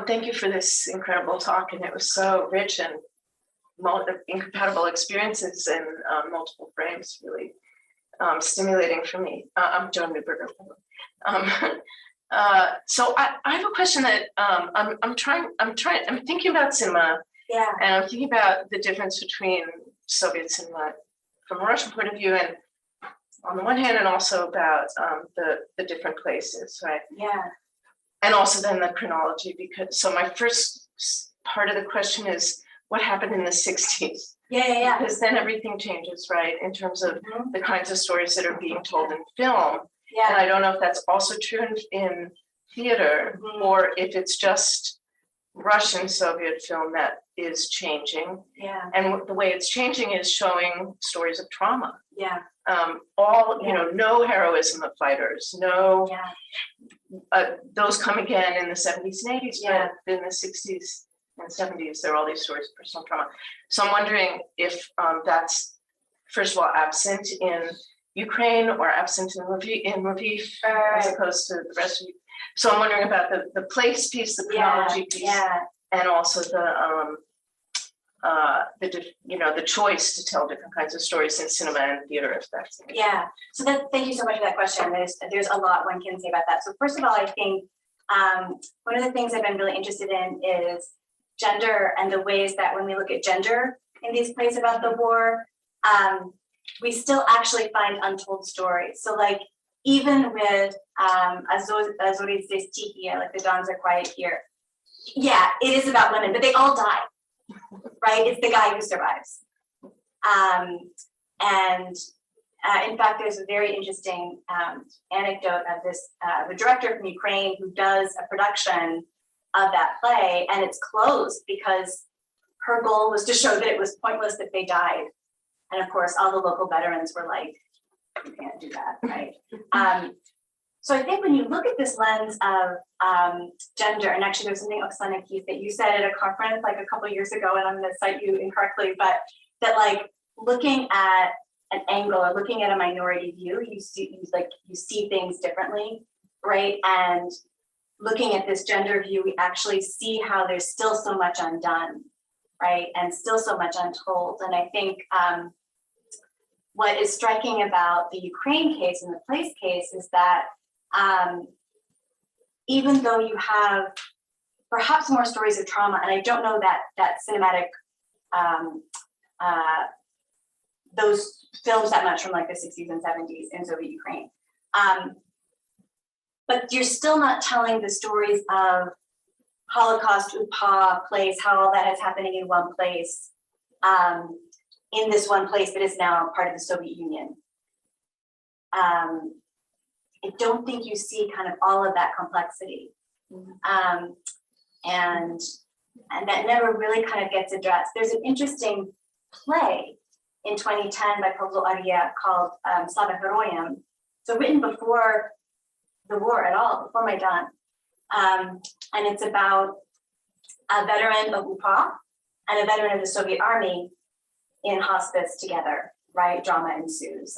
Thank you for this incredible talk, and it was so rich and incompatible experiences in multiple frames, really stimulating for me. I'm Joan Newberger. So I have a question that I'm thinking about cinema, Yeah. and I'm thinking about the difference between Soviet cinema from a Russian point of view, and on the one hand, and also about the different places, right? Yeah. And also then the chronology, because so my first part of the question is what happened in the 60s? Yeah. Because then everything changes, right? In terms of the kinds of stories that are being told in film. Yeah. And I don't know if that's also true in theater, or if it's just Russian Soviet film that is changing. Yeah. And the way it's changing is showing stories of trauma. Yeah. No heroism of fighters, no. Yeah. Those come again in the 70s and 80s, Yeah. but in the 60s and 70s, there are all these stories of personal trauma. So I'm wondering if that's, first of all, absent in Ukraine or absent in Lviv, as opposed to the rest of you. So I'm wondering about the place piece, the chronology piece, and also the choice to tell different kinds of stories in cinema and theater, if that's the case. Yeah. So thank you so much for that question. There's a lot one can say about that. So first of all, I think one of the things I've been really interested in is gender and the ways that when we look at gender in these plays about the war, we still actually find untold stories. So like even with Azori здесь тихие, like the dawns are quiet here. Yeah, it is about women, but they all die, right? It's the guy who survives. In fact, there's a very interesting anecdote of this, the director from Ukraine who does a production of that play, and it's closed because her goal was to show that it was pointless that they died. And of course, all the local veterans were like, you can't do that, right? So I think when you look at this lens of gender, and actually there's something, Oksana Keith, that you said at a conference like a couple of years ago, and I'm gonna cite you incorrectly, but that like looking at an angle or looking at a minority view, you see things differently, right? And looking at this gender view, we actually see how there's still so much undone, right? And still so much untold. And I think what is striking about the Ukraine case and the place case is that even though you have perhaps more stories of trauma, and I don't know that cinematic, those films that much from like the 60s and 70s in Soviet Ukraine. But you're still not telling the stories of Holocaust, UPA place, how all that is happening in one place, in this one place that is now part of the Soviet Union. I don't think you see kind of all of that complexity. And that never really kind of gets addressed. There's an interesting play in 2010 by Pavlo Aria called Slava Heroyam. So written before the war at all, before Maidan. And it's about a veteran of UPA and a veteran of the Soviet army in hospice together, right? Drama ensues.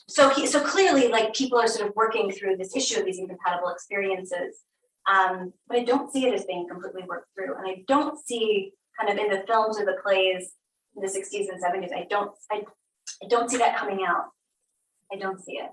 So clearly, like people are sort of working through this issue of these incompatible experiences, but I don't see it as being completely worked through, and I don't see kind of in the films or the plays in the 60s and 70s. I don't see that coming out. I don't see it.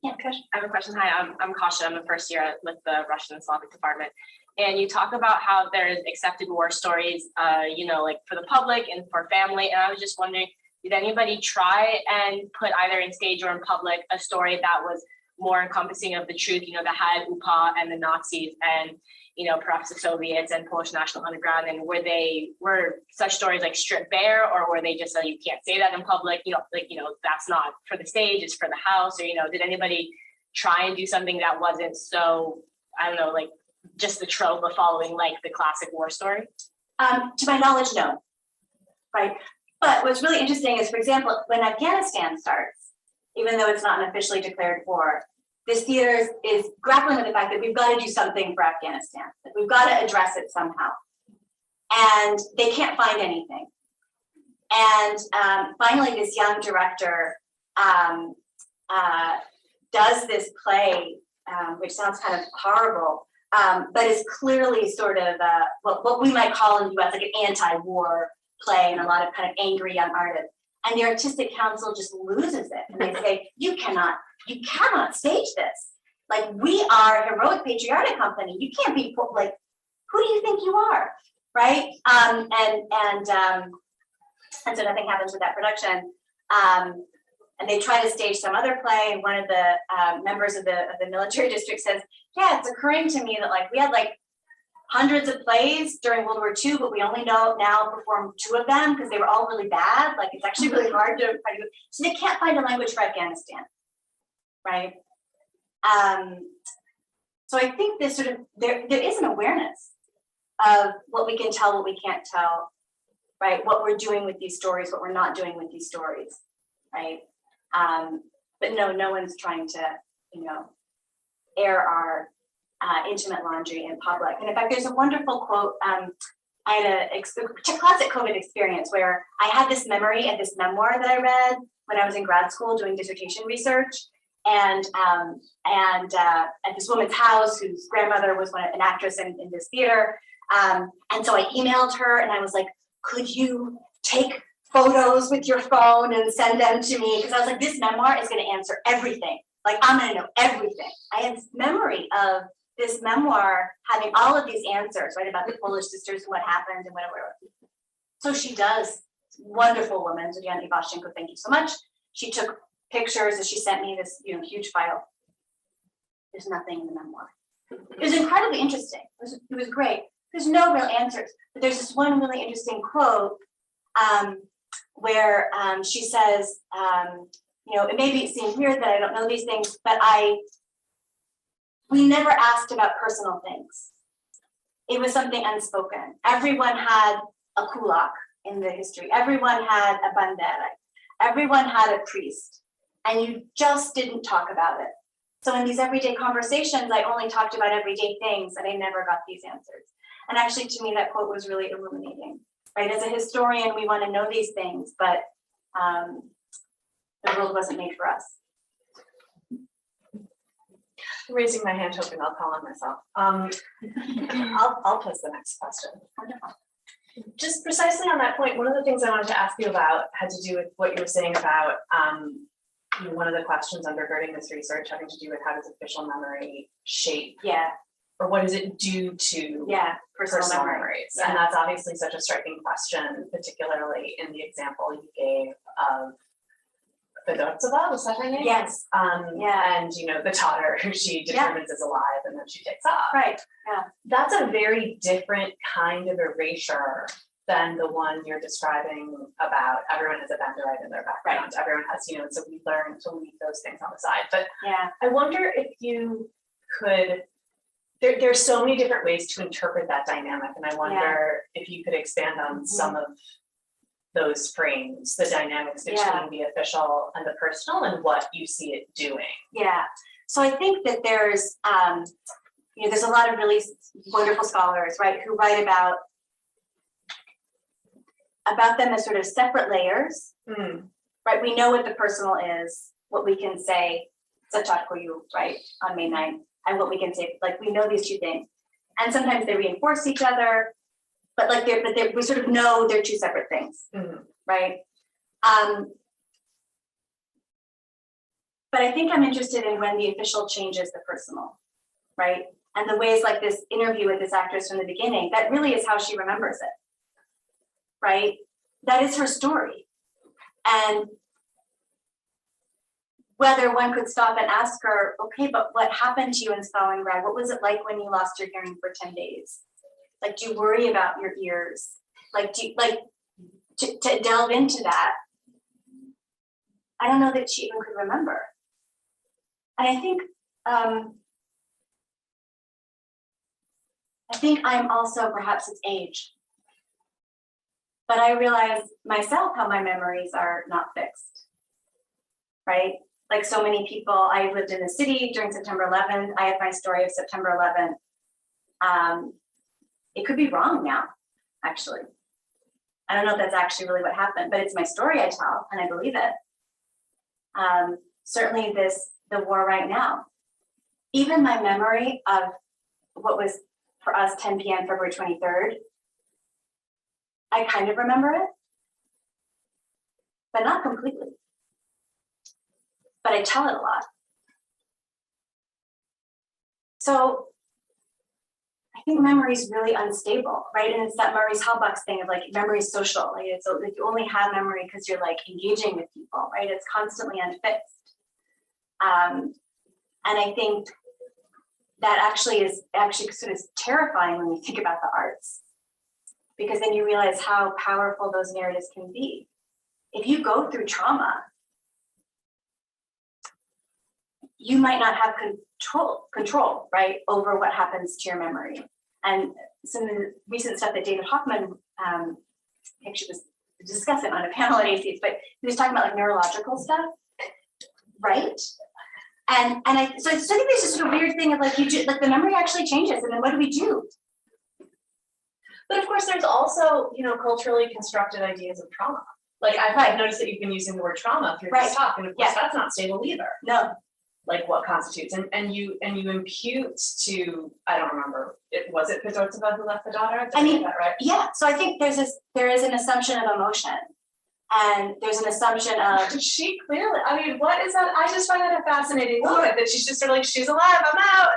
Yeah, Kash. I have a question. Hi, I'm Kasha. I'm a first year with the Russian and Slavic department. And you talk about how there's accepted war stories, like for the public and for family. And I was just wondering, did anybody try and put either in stage or in public a story that was more encompassing of the truth, that had UPA and the Nazis and, perhaps the Soviets and Polish National Underground? And were such stories like stripped bare, or were they just like, you can't say that in public, that's not for the stage, it's for the house? Or, did anybody try and do something that wasn't so, I don't know, like just the trope of following like the classic war story? To my knowledge, no. Right. But what's really interesting is, for example, when Afghanistan starts, even though it's not an officially declared war, this theater is grappling with the fact that we've got to do something for Afghanistan. That we've got to address it somehow. And they can't find anything. And finally, this young director does this play, which sounds kind of horrible, but is clearly sort of what we might call in the US like an anti-war play, and a lot of kind of angry young artists. And the artistic council just loses it, and they say, you cannot stage this. Like, we are a heroic patriotic company. You can't be like, who do you think you are, right? And so nothing happens with that production. And they try to stage some other play, and one of the members of the military district says, yeah, it's occurring to me that like we had like hundreds of plays during World War II, but we only now perform 2 of them because they were all really bad. Like, it's actually really hard to, so they can't find a language for Afghanistan, right? So I think this sort of, there is an awareness of what we can tell, what we can't tell, right? What we're doing with these stories, what we're not doing with these stories, right? But no one's trying to, air our intimate laundry in public. And in fact, there's a wonderful quote. I had a classic COVID experience where I had this memory of this memoir that I read when I was in grad school doing dissertation research. And at this woman's house whose grandmother was an actress in this theater. And so I emailed her and I was like, could you take photos with your phone and send them to me? Because I was like, this memoir is going to answer everything. Like, I'm going to know everything. I had this memory of this memoir having all of these answers, right, about the Polish sisters and what happened and whatever. So she does. Wonderful woman, Zodiana Ivashchenko, thank you so much. She took pictures and she sent me this, huge file. There's nothing in the memoir. It was incredibly interesting. It was great. There's no real answers, but there's this one really interesting quote where she says, it maybe seems weird that I don't know these things, but we never asked about personal things. It was something unspoken. Everyone had a kulak in the history. Everyone had a bandera. Everyone had a priest, and you just didn't talk about it. So in these everyday conversations, I only talked about everyday things, and I never got these answers. And actually, to me, that quote was really illuminating. Right? As a historian, we want to know these things, but the world wasn't made for us. Raising my hand, hoping I'll call on myself. I'll pose the next question. Wonderful. Just precisely on that point, one of the things I wanted to ask you about had to do with what you were saying about one of the questions undergirding this research having to do with how does official memory shape, or what does it do to personal memories? Yeah. And that's obviously such a striking question, particularly in the example you gave of Fedortsova, was that her name? Yes. And the daughter who she determines is alive and then she takes off. Right. Yeah. That's a very different kind of erasure than the one you're describing about everyone has a Banderite in their background. Right. Everyone has, so we learn to leave those things on the side. But I wonder if you could, there's so many different ways to interpret that dynamic. And I wonder if you could expand on some of those frames, the dynamics between the official and the personal, and what you see it doing. Yeah. So I think that there's a lot of really wonderful scholars, right, who write about them as sort of separate layers. Right? We know what the personal is, what we can say, Zaczatkuyu, right, on May 9th, and what we can say, like, we know these two things. And sometimes they reinforce each other, but we sort of know they're two separate things, right? But I think I'm interested in when the official changes the personal, right? And the ways like this interview with this actress from the beginning, that really is how she remembers it, right? That is her story. And whether one could stop and ask her, okay, but what happened to you in Stalingrad? What was it like when you lost your hearing for 10 days? Like, do you worry about your ears? Like, to delve into that? I don't know that she even could remember. And I think I'm also, perhaps it's age, but I realize myself how my memories are not fixed, right? like so many people, I lived in the city during September 11th. I have my story of September 11th. It could be wrong now, actually. I don't know if that's actually really what happened, but it's my story I tell, and I believe it. Certainly the war right now. Even my memory of what was for us 10 p.m. February 23rd, I kind of remember it, but not completely. But I tell it a lot. So I think memory is really unstable, right? And it's that Maurice Halbach's thing of like memory is social. Like it's like you only have memory because you're like engaging with people, right? It's constantly unfixed. And I think that actually sort of terrifying when you think about the arts, because then you realize how powerful those narratives can be. If you go through trauma, you might not have control, right, over what happens to your memory. And some of the recent stuff that David Hoffman actually was discussing on a panel at ACs, but he was talking about like neurological stuff, right? And so I think there's this sort of weird thing of like like the memory actually changes, and then what do we do? But of course, there's also, culturally constructed ideas of trauma. Like I've noticed that you've been using the word trauma through this talk, and of course that's not stable either. No. Like what constitutes, and you impute to, I don't remember, was it Pedortseva who left the daughter? Did I get that right? Yeah. So I think there is an assumption of emotion, and there's an assumption of. She clearly, I mean, what is that? I just find that a fascinating moment that she's just sort of like, she's alive, I'm out.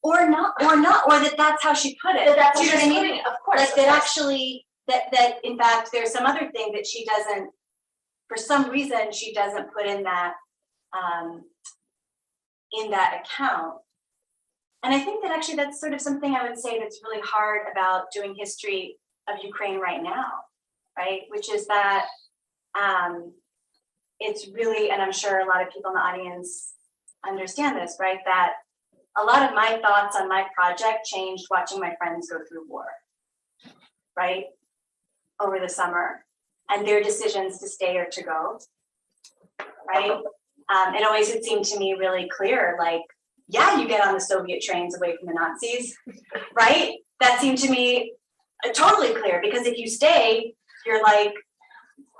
or not, or that's how she put it. That's you know what I mean? Of course. Like that actually, that in fact, there's some other thing that she doesn't, for some reason, she doesn't put in that account. And I think that actually that's sort of something I would say that's really hard about doing history of Ukraine right now, right? Which is that it's really, and I'm sure a lot of people in the audience understand this, right? That a lot of my thoughts on my project changed watching my friends go through war, right? Over the summer, and their decisions to stay or to go, right? It always had seemed to me really clear, like, yeah, you get on the Soviet trains away from the Nazis, right? That seemed to me totally clear, because if you stay, you're like,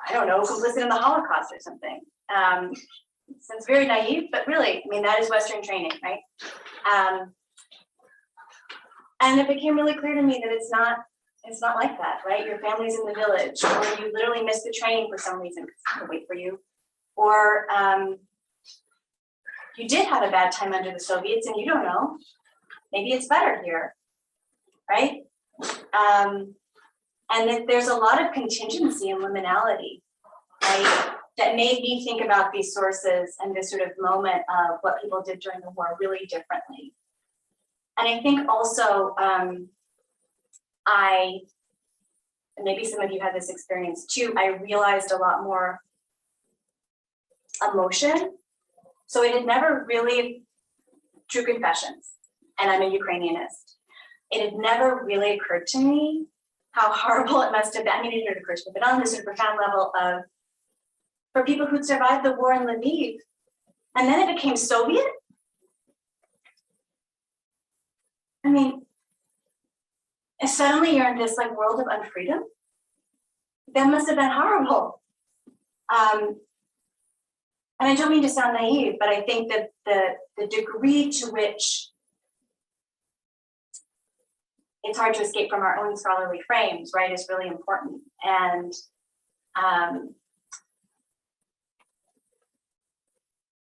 I don't know, complicit in the Holocaust or something. Sounds very naive, but really, I mean, that is Western training, right? And it became really clear to me that it's not like that, right? Your family's in the village, or you literally missed the train for some reason because people wait for you, or you did have a bad time under the Soviets and you don't know. Maybe it's better here, right? And that there's a lot of contingency and liminality, right? That made me think about these sources and this sort of moment of what people did during the war really differently. And I think also, maybe some of you had this experience too, I realized a lot more emotion. So it had never really, true confessions, and I'm a Ukrainianist. It had never really occurred to me how horrible it must have been. I mean, it had occurred to me, but on this sort of profound level of, for people who'd survived the war in Lviv, and then it became Soviet. I mean, and suddenly you're in this like world of unfreedom. That must have been horrible. And I don't mean to sound naive, but I think that the degree to which it's hard to escape from our own scholarly frames, right, is really important. And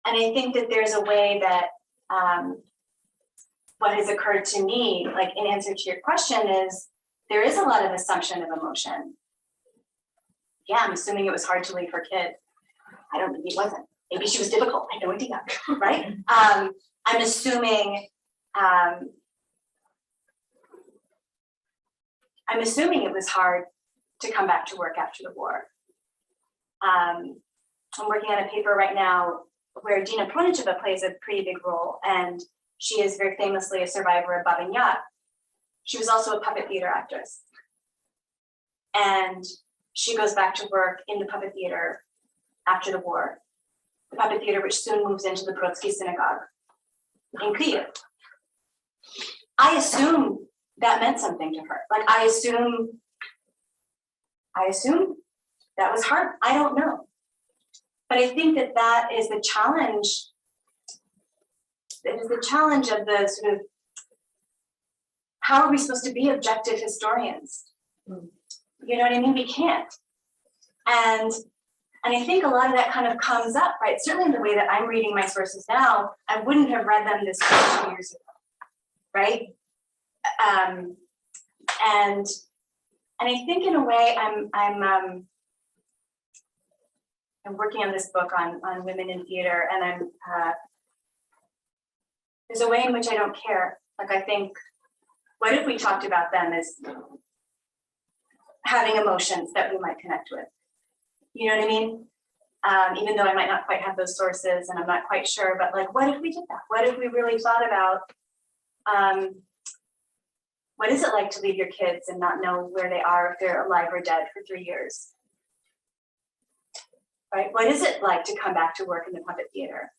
I think that there's a way that what has occurred to me, like in answer to your question, is there is a lot of assumption of emotion. Yeah, I'm assuming it was hard to leave her kid. I don't think it wasn't. Maybe she was difficult. I have no idea, right? I'm assuming it was hard to come back to work after the war. I'm working on a paper right now where Dina Pronicheva plays a pretty big role, and she is very famously a survivor of Babin Yar. She was also a puppet theater actress. And she goes back to work in the puppet theater after the war, the puppet theater, which soon moves into the Brodsky Synagogue in Kyiv. I assume that meant something to her. Like, I assume that was hard. I don't know. But I think that that is the challenge. It is the challenge of the sort of, how are we supposed to be objective historians? You know what I mean? We can't. And I think a lot of that kind of comes up, right? Certainly in the way that I'm reading my sources now, I wouldn't have read them this way 2 years ago, right? And I think in a way I'm working on this book on women in theater, and there's a way in which I don't care. Like, I think, what if we talked about them as having emotions that we might connect with? You know what I mean? Even though I might not quite have those sources and I'm not quite sure, but like, what if we did that? What if we really thought about what is it like to leave your kids and not know where they are, if they're alive or dead, for 3 years? Right? What is it like to come back to work in the puppet theater?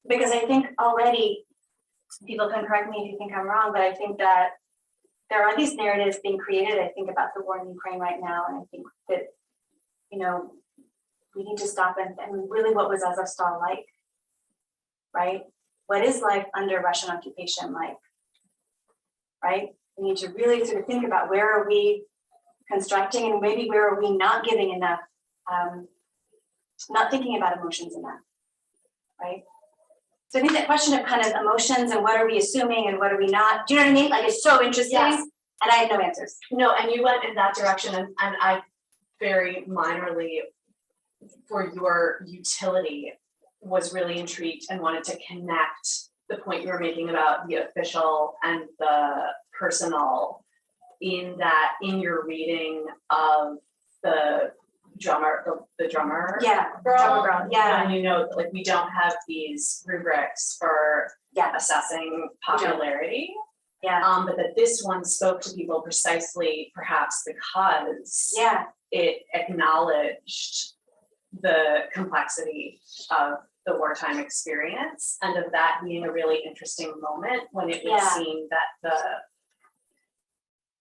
Because I think already, people can correct me if you think I'm wrong, but I think that there are these narratives being created, I think, about the war in Ukraine right now, and I think that, you know, we need to stop and really, what was Azovstal like, right? What is life under Russian occupation like, right? We need to really sort of think about, where are we constructing, and maybe where are we not giving enough, not thinking about emotions enough, right? So I think that question of kind of emotions and what are we assuming and what are we not, do you know what I mean? Like, it's so interesting. Yes. And I have no answers. No, and you went in that direction, and I very minorly, for your utility, was really intrigued and wanted to connect the point you were making about the official and the personal, in that, in your reading of the drummer, the drummer. Yeah, Girl, yeah. and you know, like, we don't have these rubrics for assessing popularity. Yeah. But that this one spoke to people precisely, perhaps because it acknowledged the complexity of the wartime experience, and of that being a really interesting moment when it would seem that the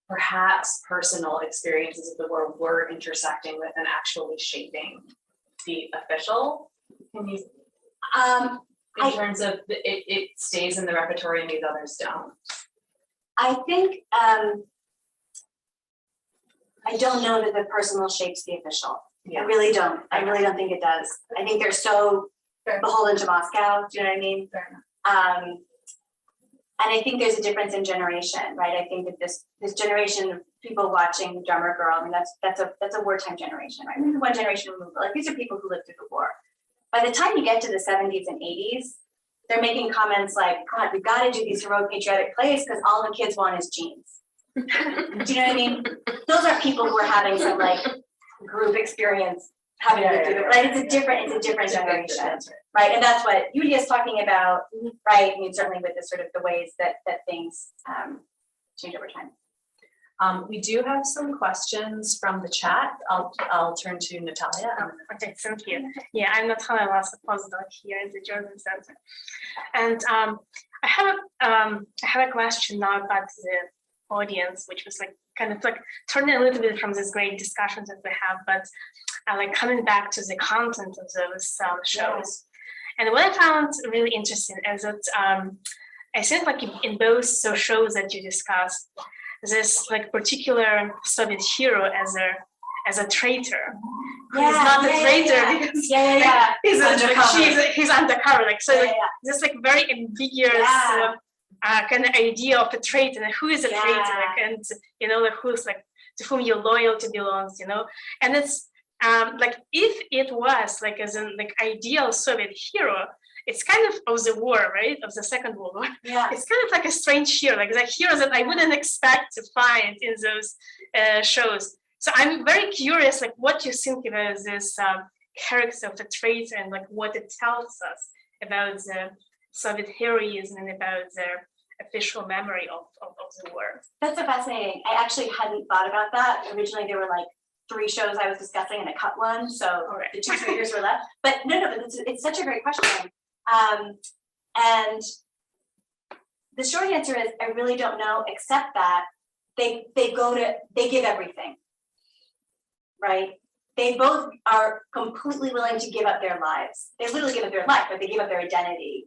perhaps personal experiences of the war were intersecting with and actually shaping the official. Can you, in terms of it stays in the repertory and these others don't? I think, I don't know that the personal shapes the official. I really don't. I really don't think it does. I think they're so beholden to Moscow. Do you know what I mean? And I think there's a difference in generation, right? I think that this generation of people watching The Drummer Girl, I mean, that's a wartime generation, right? This is one generation removed, but like, these are people who lived through the war. By the time you get to the 70s and 80s, they're making comments like, God, we've got to do these heroic patriotic plays because all the kids want is jeans. Do you know what I mean? Those are people who are having some like group experience, having lived through it, right? It's a different generation, right? And that's what Yulia is talking about, right? I mean, certainly with the sort of the ways that things change over time. We do have some questions from the chat. I'll turn to Natalia. Okay, thank you. Yeah, I'm Natalia, last postdoc here in the German Center, and I have a question now about the audience, which was like kind of like turning a little bit from this great discussions that we have, but like coming back to the content of those shows. And what I found really interesting is that I think like in both shows that you discussed, this like particular Soviet hero as a traitor. He's not a traitor because he's undercover. He's undercover. Like so, this like very ambiguous kind of idea of a traitor and who is a traitor, like, and you know, like who's like to whom your loyalty belongs, you know, and it's like if it was like as an like ideal Soviet hero. It's kind of the war, right? Of the Second World War. Yeah. It's kind of like a strange hero, like the heroes that I wouldn't expect to find in those shows. So I'm very curious, like what you think about this character of the traitor and like what it tells us about the Soviet heroism and about their official memory of the war. That's so fascinating. I actually hadn't thought about that. Originally, they were like 3 shows I was discussing and I cut one, so Alright. the 2 traitors were left. But no, but it's such a great question. And the short answer is I really don't know, except that they give everything, right? They both are completely willing to give up their lives. They literally give up their life, but they give up their identity,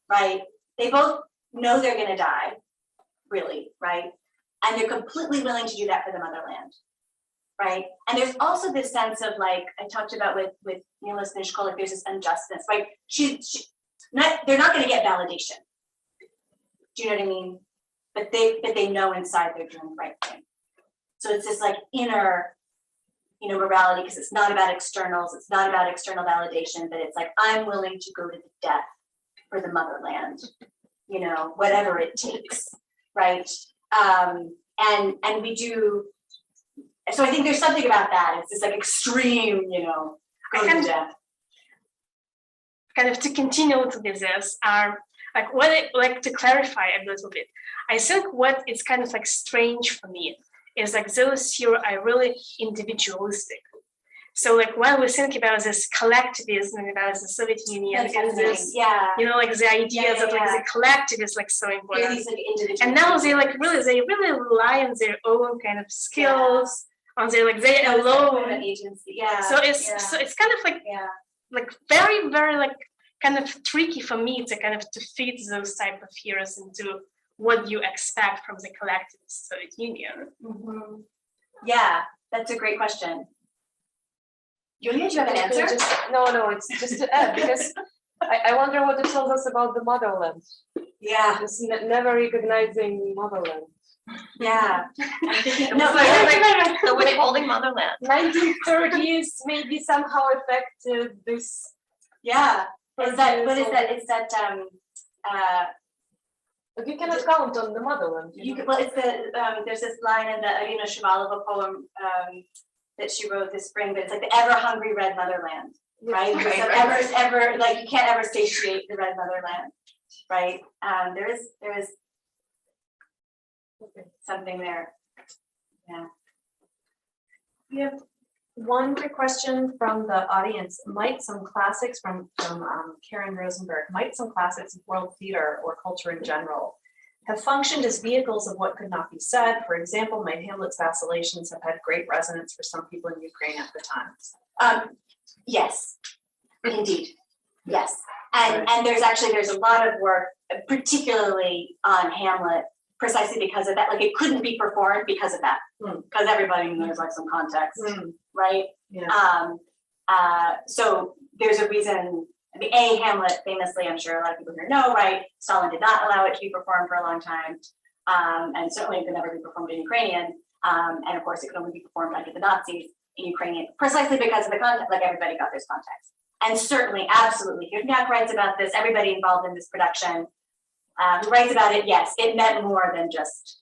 right? They both know they're gonna die, really, right? And they're completely willing to do that for the motherland, right? And there's also this sense of like, I talked about with Nicholas and Shkolik, there's this injustice, right? They're not gonna get validation. Do you know what I mean? But they know inside they're doing the right thing. So it's this like inner, morality, because it's not about externals, it's not about external validation, but it's like, I'm willing to go to the death for the motherland, whatever it takes, right? And we do, so I think there's something about that. It's this like extreme, go to death. Kind of to continue with this, like what I like to clarify a little bit. I think what is kind of like strange for me is like those here are really individualistic. So like when we think about this collectivism about the Soviet Union and this, like the idea that like the collective is like so important. These, like, individual and now they really rely on their own kind of skills, on their like they alone. Agency. So it's kind of like very, very like kind of tricky for me to kind of to fit those type of heroes into what you expect from the collective Soviet Union. Mm-hmm. Yeah, that's a great question. Julia, do you have an answer? No, it's just to add, because I wonder what it tells us about the motherland. Yeah. Just never recognizing motherland. Yeah. The withholding motherland. 1930s maybe somehow affected this. Yeah. It's that But you cannot count on the motherland. it's there's this line in the Irina Shuvvalova poem that she wrote this spring, but it's like the ever hungry red motherland, right? Ever like you can't ever satiate the red motherland, right? There is something there. Yeah. We have one quick question from the audience. Might some classics from Karen Rosenberg, might some classics of world theater or culture in general have functioned as vehicles of what could not be said? For example, Mayhill's vacillations have had great resonance for some people in Ukraine at the time. Yes, indeed. Yes. And there's a lot of work, particularly on Hamlet, precisely because of that. Like it couldn't be performed because of that. Because everybody knows like some context, right? Yeah. So there's a reason. I mean, Hamlet famously, I'm sure a lot of people here know, right? Stalin did not allow it to be performed for a long time. And certainly it could never be performed in Ukrainian. And of course it could only be performed under the Nazis in Ukrainian, precisely because of the context, like everybody got this context. And certainly, absolutely, Hirtniak writes about this, everybody involved in this production who writes about it, yes, it meant more than just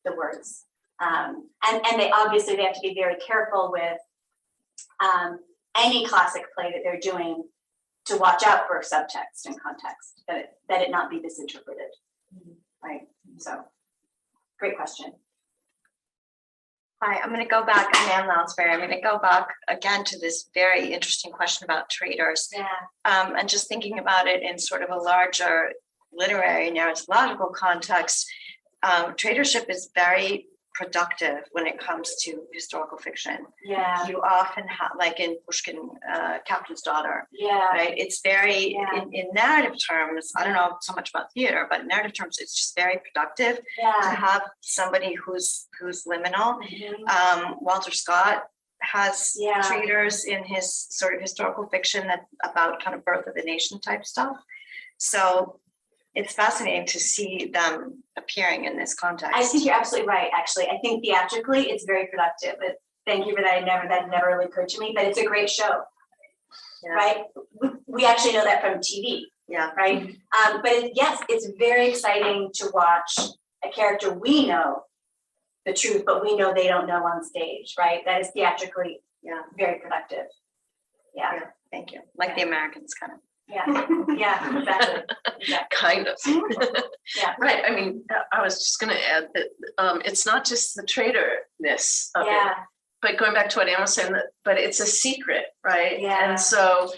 the words. And they obviously, they have to be very careful with any classic play that they're doing to watch out for subtext and context, that it not be misinterpreted, right? So, great question. Hi, I'm going to go back, I'm Ann Lounsbury. I'm going to go back again to this very interesting question about traitors. Yeah. And just thinking about it in sort of a larger literary narratological context, traitorship is very productive when it comes to historical fiction. Yeah. You often have, like in Pushkin, Captain's Daughter, Yeah. right? It's very, in narrative terms, I don't know so much about theater, but in narrative terms, it's just very productive to Yeah. have somebody who's liminal. Mhm. Walter Scott has Yeah. traitors in his sort of historical fiction that about kind of birth of the nation type stuff. So it's fascinating to see them appearing in this context. I think you're absolutely right, actually. I think theatrically it's very productive. But thank you for that. That never really occurred to me, but it's a great show. Yeah. Right? We actually know that from TV. Yeah. Right? But yes, it's very exciting to watch a character we know the truth, but we know they don't know on stage, right? That is theatrically very productive. Yeah. Yeah. Thank you. Like the Americans kind of. Yeah. Yeah, exactly. Kind of. Yeah. Right. I mean, I was just going to add that it's not just the traitorness of Yeah. it, but going back to what Anne was saying, but it's a secret, right? Yeah. And so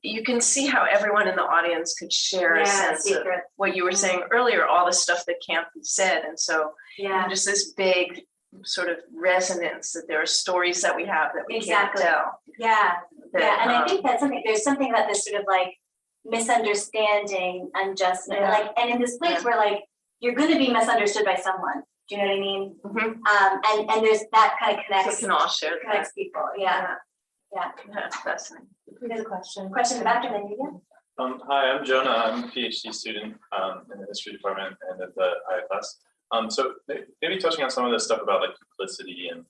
you can see how everyone in the audience could share a sense secret. of what you were saying earlier, all the stuff that can't be said. And so Yeah, just this big sort of resonance that there are stories that we have that we Exactly. can't tell. yeah, that, yeah, and I think that's something, there's something about this sort of like misunderstanding, unjustness, Yeah. like, and in this place where like, you're gonna be misunderstood by someone, do you know what I mean? Mhm. And there's that kind of So we connects can all share that. connects people, yeah. Yeah, that's fascinating. There's a question in the back and then you, Hi, I'm Jonah. I'm a PhD student in the history department and at the IFS. So maybe touching on some of this stuff about like duplicity and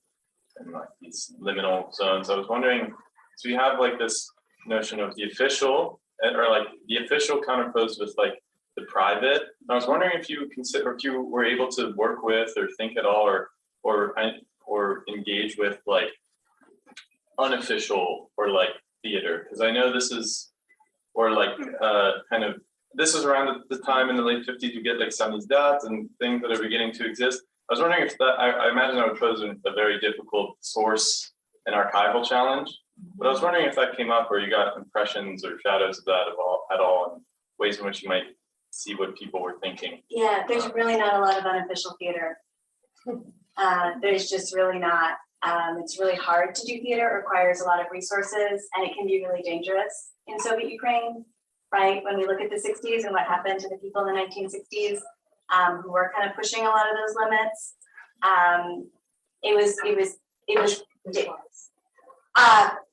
like these liminal zones. I was wondering, so we have like this notion of the official or like the official counterposed with like the private. And I was wondering if you consider, if you were able to work with or think at all or engage with like unofficial or like theater, because I know this is, or like kind of, this is around the time in the late 50s you get like samizdat and things that are beginning to exist. I was wondering if that, I imagine that would pose a very difficult source and archival challenge, but I was wondering if that came up or you got impressions or shadows of that at all and ways in which you might see what people were thinking. yeah, there's really not a lot of unofficial theater. There's just really not. It's really hard to do theater, it requires a lot of resources, and it can be really dangerous in Soviet Ukraine, right? When we look at the 60s and what happened to the people in the 1960s, who were kind of pushing a lot of those limits, it was ridiculous.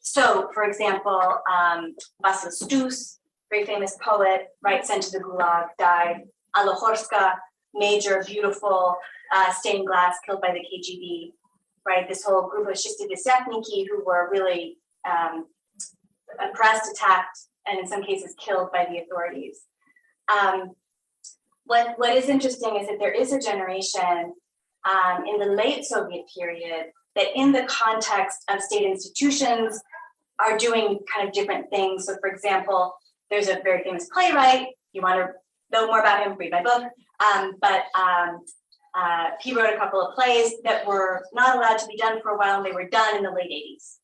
So, for example, Vasil Stus, very famous poet, right, sent to the Gulag, died. Alochorska, major, beautiful stained glass, killed by the KGB. Right, this whole group of Shistidesiatniki who were really oppressed, attacked, and in some cases killed by the authorities. What is interesting is that there is a generation in the late Soviet period that in the context of state institutions are doing kind of different things. So for example, there's a very famous playwright, you want to know more about him, read my book, he wrote a couple of plays that were not allowed to be done for a while, and they were done in the late 80s,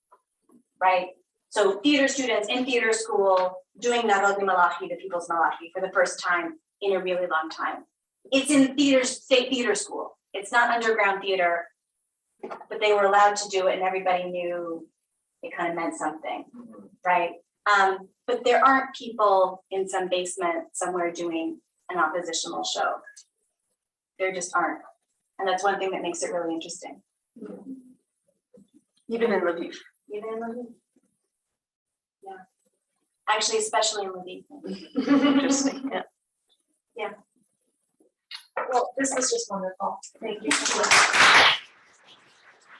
right? So theater students in theater school doing Narodny Malachi, the People's Malachi, for the first time in a really long time. It's in state theater school. It's not underground theater, but they were allowed to do it, and everybody knew it kind of meant something, right? But there aren't people in some basement somewhere doing an oppositional show. There just aren't. And that's one thing that makes it really interesting. Even in Lviv. Even in Lviv. Yeah. Actually, especially in Lviv. Interesting, yeah. Well, this was just wonderful. Thank you so much.